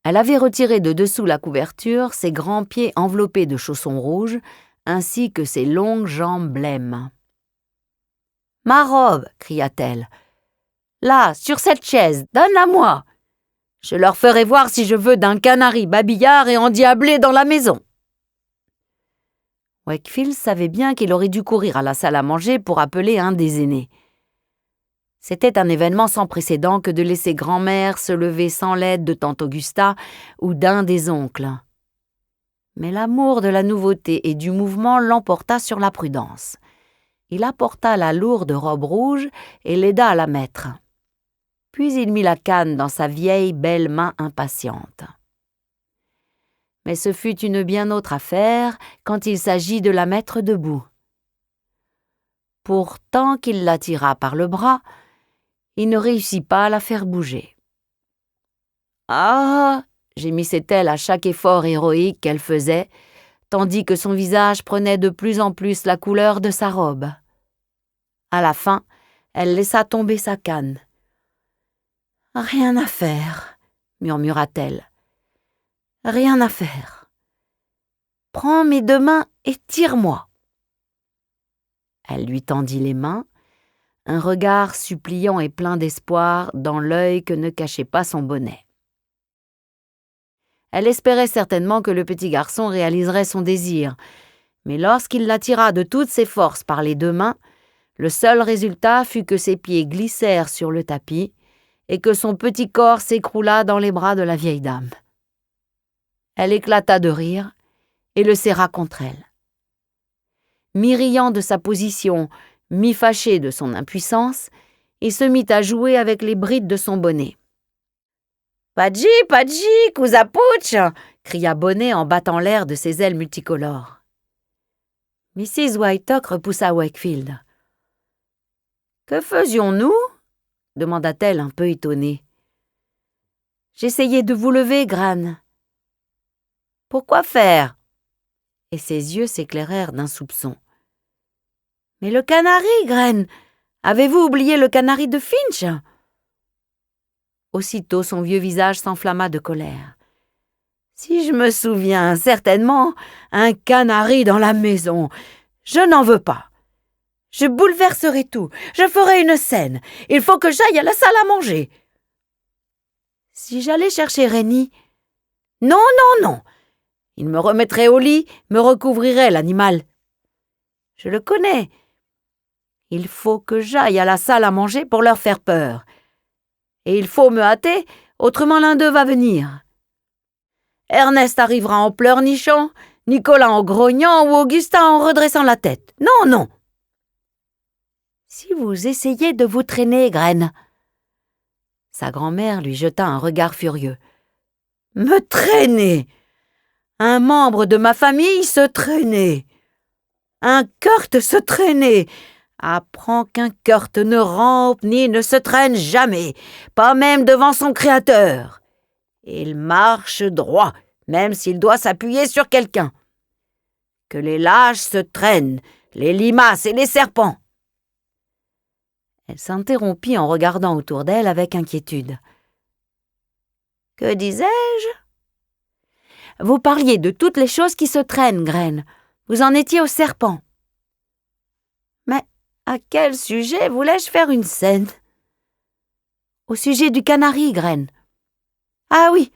Elle avait retiré de dessous la couverture ses grands pieds enveloppés de chaussons rouges, ainsi que ses longues jambes blêmes. « Ma robe !» cria-t-elle. « Là, sur cette chaise, donne-la-moi. Je leur ferai voir si je veux d'un canari babillard et endiablé dans la maison. » Wakefield savait bien qu'il aurait dû courir à la salle à manger pour appeler un des aînés. C'était un événement sans précédent que de laisser grand-mère se lever sans l'aide de tante Augusta ou d'un des oncles. Mais l'amour de la nouveauté et du mouvement l'emporta sur la prudence. Il apporta la lourde robe rouge et l'aida à la mettre. Puis il mit la canne dans sa vieille belle main impatiente. Mais ce fut une bien autre affaire quand il s'agit de la mettre debout. Pourtant qu'il la tira par le bras, il ne réussit pas à la faire bouger. « Ah !» gémissait-elle à chaque effort héroïque qu'elle faisait, tandis que son visage prenait de plus en plus la couleur de sa robe. À la fin, elle laissa tomber sa canne. « Rien à faire, » murmura-t-elle. « Rien à faire. Prends mes deux mains et tire-moi. » Elle lui tendit les mains, un regard suppliant et plein d'espoir dans l'œil que ne cachait pas son bonnet. Elle espérait certainement que le petit garçon réaliserait son désir, mais lorsqu'il la tira de toutes ses forces par les deux mains, le seul résultat fut que ses pieds glissèrent sur le tapis et que son petit corps s'écroula dans les bras de la vieille dame. Elle éclata de rire et le serra contre elle. Mi-riant de sa position, mi-fâché de son impuissance, il se mit à jouer avec les brides de son bonnet. « Padji, Padji, Cousapouch !» cria Bonnet en battant l'air de ses ailes multicolores. Mrs. Whiteock repoussa Wakefield. « Que faisions-nous » demanda-t-elle un peu étonnée. « J'essayais de vous lever, Gran. »« Pourquoi faire ?» Et ses yeux s'éclairèrent d'un soupçon. « Mais le canari, Graine! Avez-vous oublié le canari de Finch ?» Aussitôt son vieux visage s'enflamma de colère. « Si je me souviens, certainement, un canari dans la maison. Je n'en veux pas. Je bouleverserai tout. Je ferai une scène. Il faut que j'aille à la salle à manger. » Si j'allais chercher Rennie, Non, non, non. Il me remettrait au lit, me recouvrirait, l'animal. Je le connais. Il faut que j'aille à la salle à manger pour leur faire peur. Et il faut me hâter, autrement l'un d'eux va venir. Ernest arrivera en pleurnichant, Nicolas en grognant ou Augustin en redressant la tête. Non, non. Si vous essayez de vous traîner, Graine. Sa grand-mère lui jeta un regard furieux. Me traîner? Un membre de ma famille se traîner. Un Kurt se traîner. Apprends qu'un Kurt ne rampe ni ne se traîne jamais, pas même devant son créateur. Il marche droit, même s'il doit s'appuyer sur quelqu'un. Que les lâches se traînent, les limaces et les serpents. Elle s'interrompit en regardant autour d'elle avec inquiétude. Que disais-je? Vous parliez de toutes les choses qui se traînent, Graine. Vous en étiez au serpent. Mais à quel sujet voulais-je faire une scène? Au sujet du canari, Graine. Ah oui,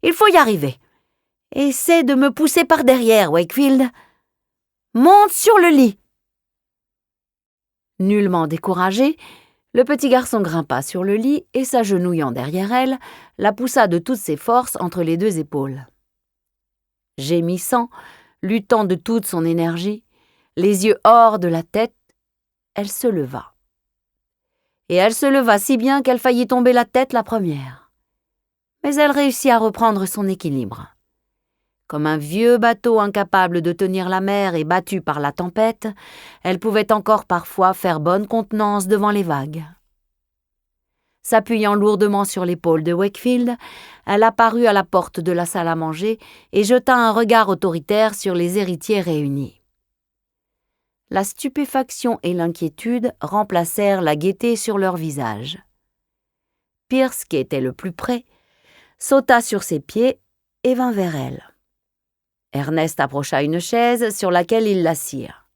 il faut y arriver. Essaie de me pousser par derrière, Wakefield. Monte sur le lit. Nullement découragé, le petit garçon grimpa sur le lit et, s'agenouillant derrière elle, la poussa de toutes ses forces entre les deux épaules. Gémissant, luttant de toute son énergie, les yeux hors de la tête, elle se leva. Et elle se leva si bien qu'elle faillit tomber la tête la première. Mais elle réussit à reprendre son équilibre. Comme un vieux bateau incapable de tenir la mer et battu par la tempête, elle pouvait encore parfois faire bonne contenance devant les vagues. S'appuyant lourdement sur l'épaule de Wakefield, elle apparut à la porte de la salle à manger et jeta un regard autoritaire sur les héritiers réunis. La stupéfaction et l'inquiétude remplacèrent la gaieté sur leurs visages. Pierce, qui était le plus près, sauta sur ses pieds et vint vers elle. Ernest approcha une chaise sur laquelle ils l'assirent.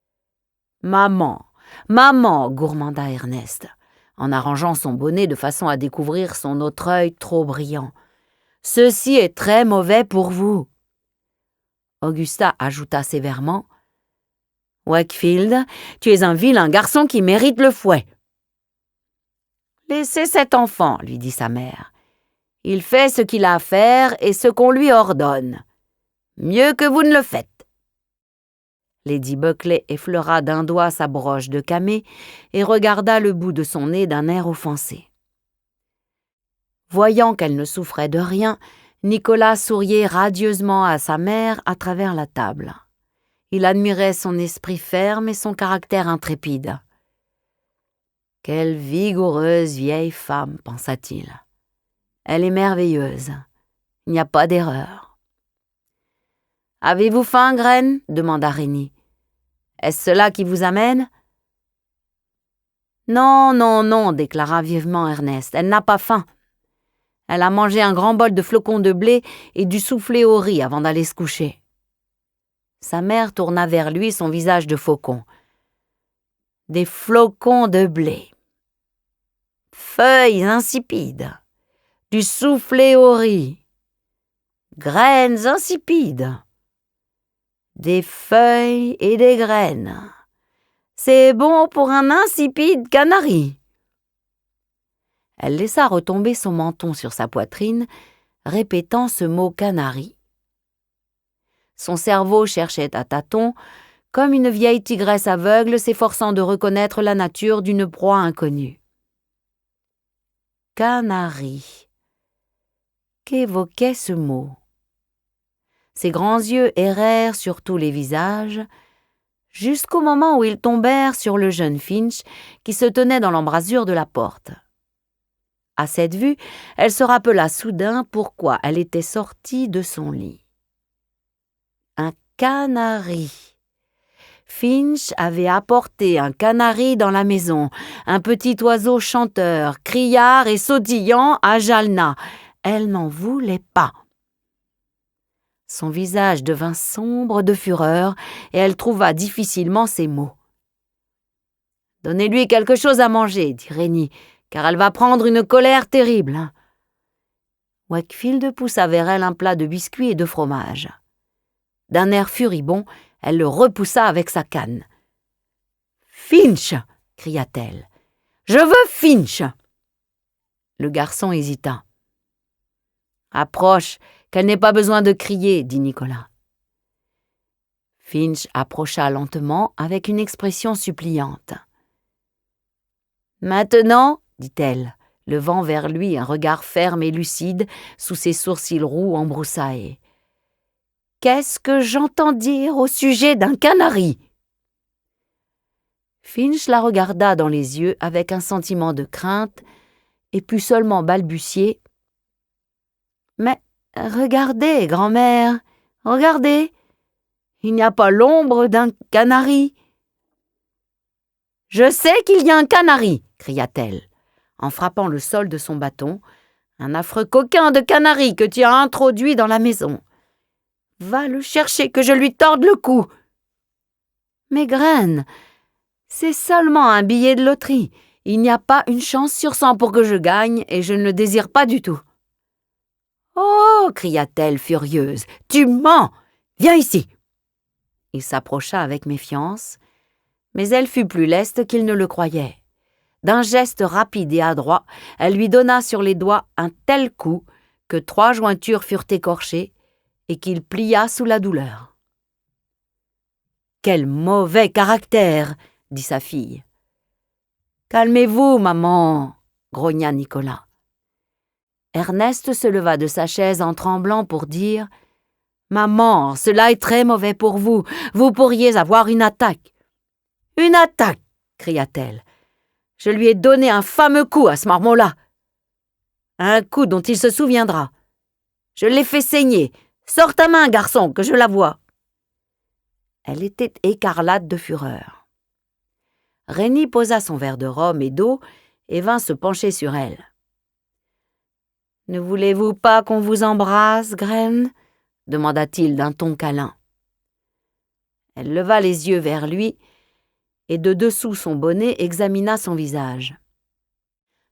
« Maman, maman !» gourmanda Ernest, en arrangeant son bonnet de façon à découvrir son autre œil trop brillant. « Ceci est très mauvais pour vous. » Augusta ajouta sévèrement. « Wakefield, tu es un vilain garçon qui mérite le fouet. »« Laissez cet enfant, » lui dit sa mère. « Il fait ce qu'il a à faire et ce qu'on lui ordonne. Mieux que vous ne le faites. » Lady Buckley effleura d'un doigt sa broche de camée et regarda le bout de son nez d'un air offensé. Voyant qu'elle ne souffrait de rien, Nicolas souriait radieusement à sa mère à travers la table. Il admirait son esprit ferme et son caractère intrépide. « Quelle vigoureuse vieille femme, pensa-t-il. Elle est merveilleuse. Il n'y a pas d'erreur. » « Avez-vous faim, Graine ?» demanda Rennie. « Est-ce cela qui vous amène ?»« Non, non, non, » déclara vivement Ernest. « Elle n'a pas faim. Elle a mangé un grand bol de flocons de blé et du soufflé au riz avant d'aller se coucher. » Sa mère tourna vers lui son visage de faucon. « Des flocons de blé. Feuilles insipides. Du soufflé au riz. Graines insipides. Des feuilles et des graines. C'est bon pour un insipide canari. » Elle laissa retomber son menton sur sa poitrine, répétant ce mot canari. Son cerveau cherchait à tâtons, comme une vieille tigresse aveugle s'efforçant de reconnaître la nature d'une proie inconnue. Canari. Qu'évoquait ce mot? Ses grands yeux errèrent sur tous les visages, jusqu'au moment où ils tombèrent sur le jeune Finch qui se tenait dans l'embrasure de la porte. À cette vue, elle se rappela soudain pourquoi elle était sortie de son lit. Un canari. Finch avait apporté un canari dans la maison, un petit oiseau chanteur, criard et sautillant à Jalna. Elle n'en voulait pas. Son visage devint sombre de fureur et elle trouva difficilement ses mots. « Donnez-lui quelque chose à manger, » dit Rennie, « car elle va prendre une colère terrible. » Wakefield poussa vers elle un plat de biscuits et de fromage. D'un air furibond, elle le repoussa avec sa canne. « Finch !» cria-t-elle. « Je veux Finch !» Le garçon hésita. « Approche, qu'elle n'ait pas besoin de crier, » dit Nicolas. Finch approcha lentement avec une expression suppliante. « Maintenant, » dit-elle, levant vers lui un regard ferme et lucide sous ses sourcils roux embroussaillés. « Qu'est-ce que j'entends dire au sujet d'un canari ?» Finch la regarda dans les yeux avec un sentiment de crainte et put seulement balbutier. « Mais regardez, grand-mère, regardez, il n'y a pas l'ombre d'un canari. »« Je sais qu'il y a un canari !» cria-t-elle, en frappant le sol de son bâton, « un affreux coquin de canari que tu as introduit dans la maison. Va le chercher, que je lui torde le cou. »« Mais Graine, c'est seulement un billet de loterie. Il n'y a pas une chance sur 100 pour que je gagne, et je ne le désire pas du tout. »« Oh !» cria-t-elle furieuse. « Tu mens ! Viens ici !» Il s'approcha avec méfiance, mais elle fut plus leste qu'il ne le croyait. D'un geste rapide et adroit, elle lui donna sur les doigts un tel coup que 3 jointures furent écorchées et qu'il plia sous la douleur. « Quel mauvais caractère !» dit sa fille. « Calmez-vous, maman !» grogna Nicolas. Ernest se leva de sa chaise en tremblant pour dire « Maman, cela est très mauvais pour vous. Vous pourriez avoir une attaque. »« Une attaque !» cria-t-elle. « Je lui ai donné un fameux coup à ce marmot-là. Un coup dont il se souviendra. Je l'ai fait saigner. Sors ta main, garçon, que je la voie. » Elle était écarlate de fureur. Rénie posa son verre de rhum et d'eau et vint se pencher sur elle. « Ne voulez-vous pas qu'on vous embrasse, Graine ?» demanda-t-il d'un ton câlin. Elle leva les yeux vers lui et de dessous son bonnet examina son visage.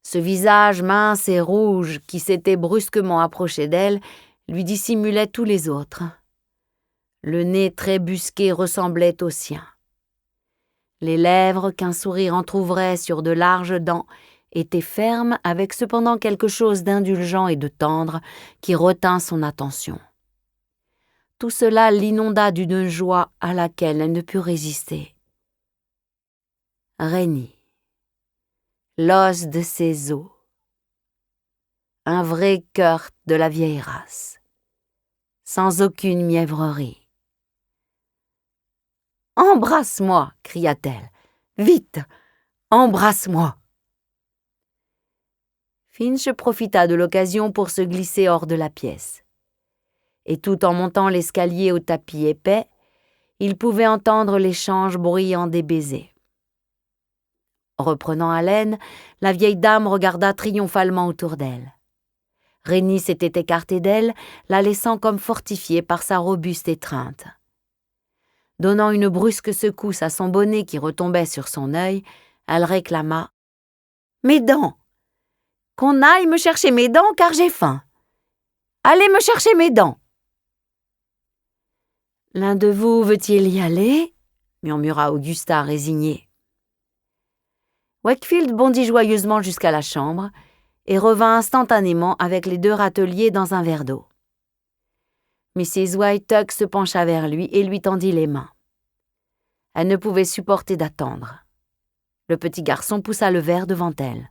Ce visage mince et rouge qui s'était brusquement approché d'elle lui dissimulait tous les autres. Le nez très busqué ressemblait au sien. Les lèvres qu'un sourire entr'ouvrait sur de larges dents étaient fermes avec cependant quelque chose d'indulgent et de tendre qui retint son attention. Tout cela l'inonda d'une joie à laquelle elle ne put résister. Rénie, l'os de ses os, un vrai cœur de la vieille race, sans aucune mièvrerie. « Embrasse-moi » cria-t-elle. « Vite, embrasse-moi » Finch profita de l'occasion pour se glisser hors de la pièce. Et tout en montant l'escalier au tapis épais, il pouvait entendre l'échange bruyant des baisers. Reprenant haleine, la vieille dame regarda triomphalement autour d'elle. Rénie s'était écartée d'elle, la laissant comme fortifiée par sa robuste étreinte. Donnant une brusque secousse à son bonnet qui retombait sur son œil, elle réclama « Mes dents! Qu'on aille me chercher mes dents car j'ai faim! Allez me chercher mes dents !»« L'un de vous veut-il y aller ?» murmura Augusta résignée. Wakefield bondit joyeusement jusqu'à la chambre et revint instantanément avec les 2 râteliers dans un verre d'eau. Mrs. White-Tuck se pencha vers lui et lui tendit les mains. Elle ne pouvait supporter d'attendre. Le petit garçon poussa le verre devant elle.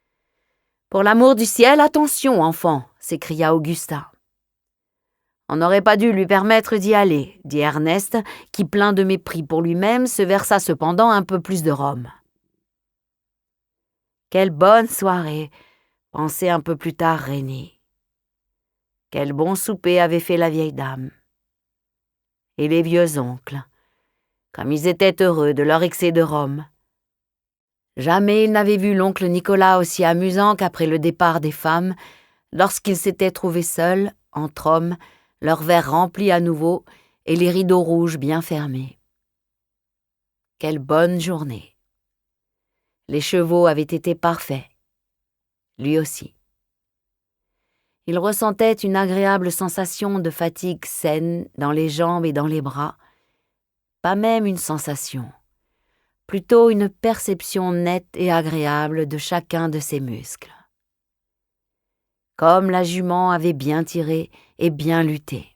« Pour l'amour du ciel, attention, enfant !» s'écria Augusta. « On n'aurait pas dû lui permettre d'y aller, » dit Ernest, qui, plein de mépris pour lui-même, se versa cependant un peu plus de rhum. « Quelle bonne soirée !» pensait un peu plus tard Rénie. Quel bon souper avait fait la vieille dame. Et les vieux oncles, comme ils étaient heureux de leur excès de rhum. Jamais ils n'avaient vu l'oncle Nicolas aussi amusant qu'après le départ des femmes, lorsqu'ils s'étaient trouvés seuls, entre hommes, leurs verres remplis à nouveau et les rideaux rouges bien fermés. Quelle bonne journée! Les chevaux avaient été parfaits. Lui aussi. Il ressentait une agréable sensation de fatigue saine dans les jambes et dans les bras, pas même une sensation, plutôt une perception nette et agréable de chacun de ses muscles. Comme la jument avait bien tiré et bien lutté.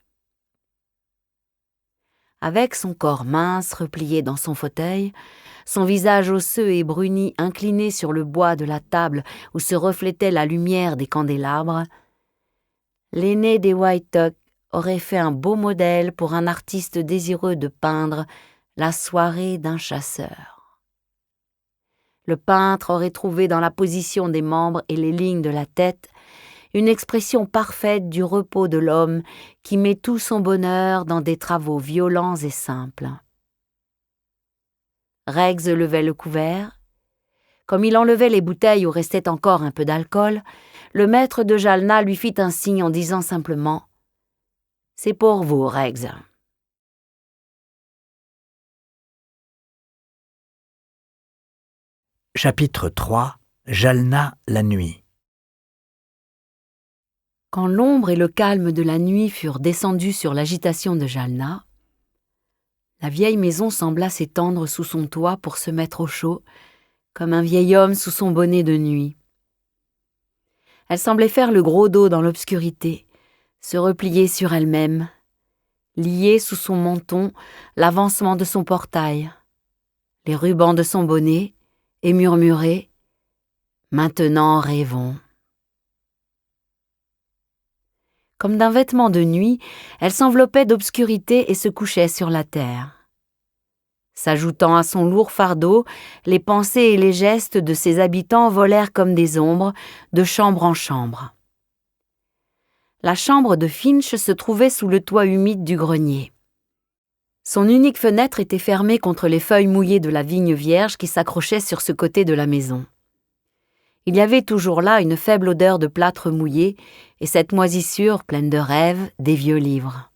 Avec son corps mince replié dans son fauteuil, son visage osseux et bruni incliné sur le bois de la table où se reflétait la lumière des candélabres, l'aîné des White-Oak aurait fait un beau modèle pour un artiste désireux de peindre la soirée d'un chasseur. Le peintre aurait trouvé dans la position des membres et les lignes de la tête une expression parfaite du repos de l'homme qui met tout son bonheur dans des travaux violents et simples. Rex levait le couvert. Comme il enlevait les bouteilles où restait encore un peu d'alcool, le maître de Jalna lui fit un signe en disant simplement « C'est pour vous, Rex. » Chapitre 3. Jalna la nuit. Quand l'ombre et le calme de la nuit furent descendus sur l'agitation de Jalna, la vieille maison sembla s'étendre sous son toit pour se mettre au chaud, comme un vieil homme sous son bonnet de nuit. Elle semblait faire le gros dos dans l'obscurité, se replier sur elle-même, lier sous son menton l'avancement de son portail, les rubans de son bonnet, et murmurer « Maintenant rêvons ». Comme d'un vêtement de nuit, elle s'enveloppait d'obscurité et se couchait sur la terre. S'ajoutant à son lourd fardeau, les pensées et les gestes de ses habitants volèrent comme des ombres, de chambre en chambre. La chambre de Finch se trouvait sous le toit humide du grenier. Son unique fenêtre était fermée contre les feuilles mouillées de la vigne vierge qui s'accrochait sur ce côté de la maison. Il y avait toujours là une faible odeur de plâtre mouillé et cette moisissure pleine de rêves des vieux livres.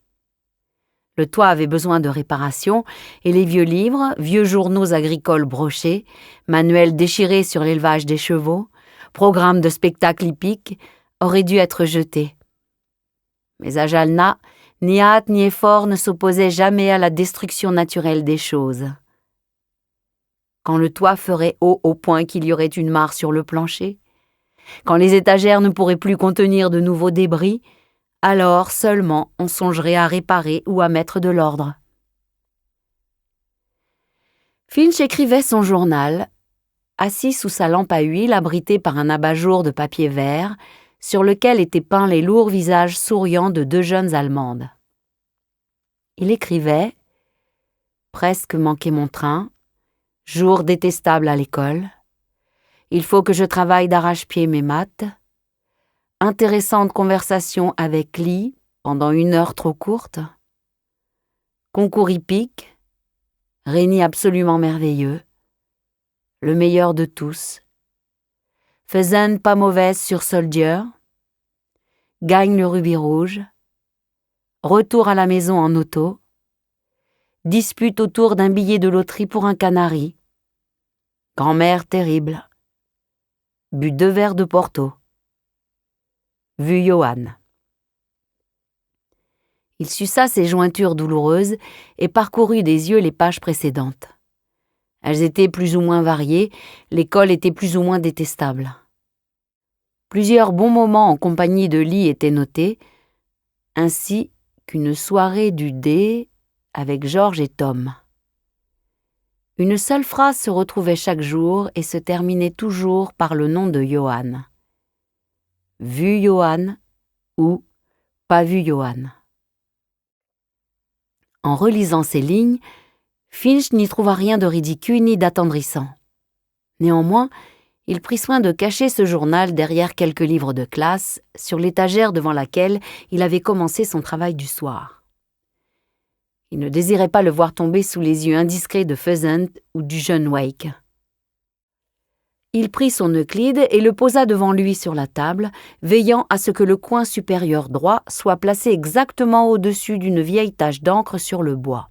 Le toit avait besoin de réparation et les vieux livres, vieux journaux agricoles brochés, manuels déchirés sur l'élevage des chevaux, programmes de spectacles hippiques, auraient dû être jetés. Mais à Jalna, ni hâte ni effort ne s'opposaient jamais à la destruction naturelle des choses. Quand le toit ferait haut au point qu'il y aurait une mare sur le plancher, quand les étagères ne pourraient plus contenir de nouveaux débris, alors seulement on songerait à réparer ou à mettre de l'ordre. Finch écrivait son journal, assis sous sa lampe à huile abritée par un abat-jour de papier vert, sur lequel étaient peints les lourds visages souriants de deux jeunes Allemandes. Il écrivait « Presque manqué mon train », jour détestable à l'école. Il faut que je travaille d'arrache-pied mes maths. Intéressante conversation avec Lee pendant 1 heure trop courte. Concours hippique. Réni absolument merveilleux. Le meilleur de tous. Pheasant pas mauvaise sur Soldier. Gagne le rubis rouge. Retour à la maison en auto. Dispute autour d'un billet de loterie pour un canari. Grand-mère terrible. Bu 2 verres de Porto. Vu Johan. Il suça ses jointures douloureuses et parcourut des yeux les pages précédentes. Elles étaient plus ou moins variées, l'école était plus ou moins détestable. Plusieurs bons moments en compagnie de Lee étaient notés, ainsi qu'une soirée du dé avec George et Tom. Une seule phrase se retrouvait chaque jour et se terminait toujours par le nom de Johan. Vu Johan ou pas vu Johan. En relisant ces lignes, Finch n'y trouva rien de ridicule ni d'attendrissant. Néanmoins, il prit soin de cacher ce journal derrière quelques livres de classe, sur l'étagère devant laquelle il avait commencé son travail du soir. Il ne désirait pas le voir tomber sous les yeux indiscrets de Pheasant ou du jeune Wake. Il prit son Euclide et le posa devant lui sur la table, veillant à ce que le coin supérieur droit soit placé exactement au-dessus d'une vieille tache d'encre sur le bois.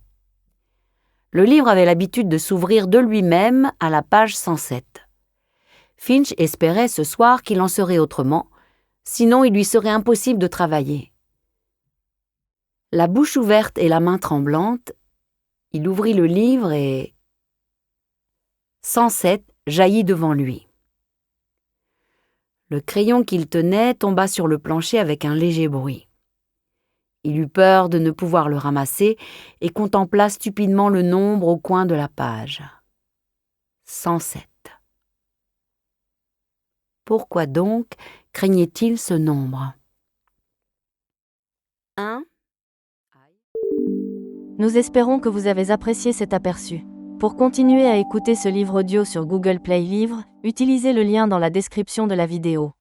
Le livre avait l'habitude de s'ouvrir de lui-même à la page 107. Finch espérait ce soir qu'il en serait autrement, Sinon, il lui serait impossible de travailler. La bouche ouverte et la main tremblante, il ouvrit le livre et 107 jaillit devant lui. Le crayon qu'il tenait tomba sur le plancher avec un léger bruit. Il eut peur de ne pouvoir le ramasser et contempla stupidement le nombre au coin de la page. 107. Pourquoi donc craignait-il ce nombre? 1. Nous espérons que vous avez apprécié cet aperçu. Pour continuer à écouter ce livre audio sur Google Play Livres, utilisez le lien dans la description de la vidéo.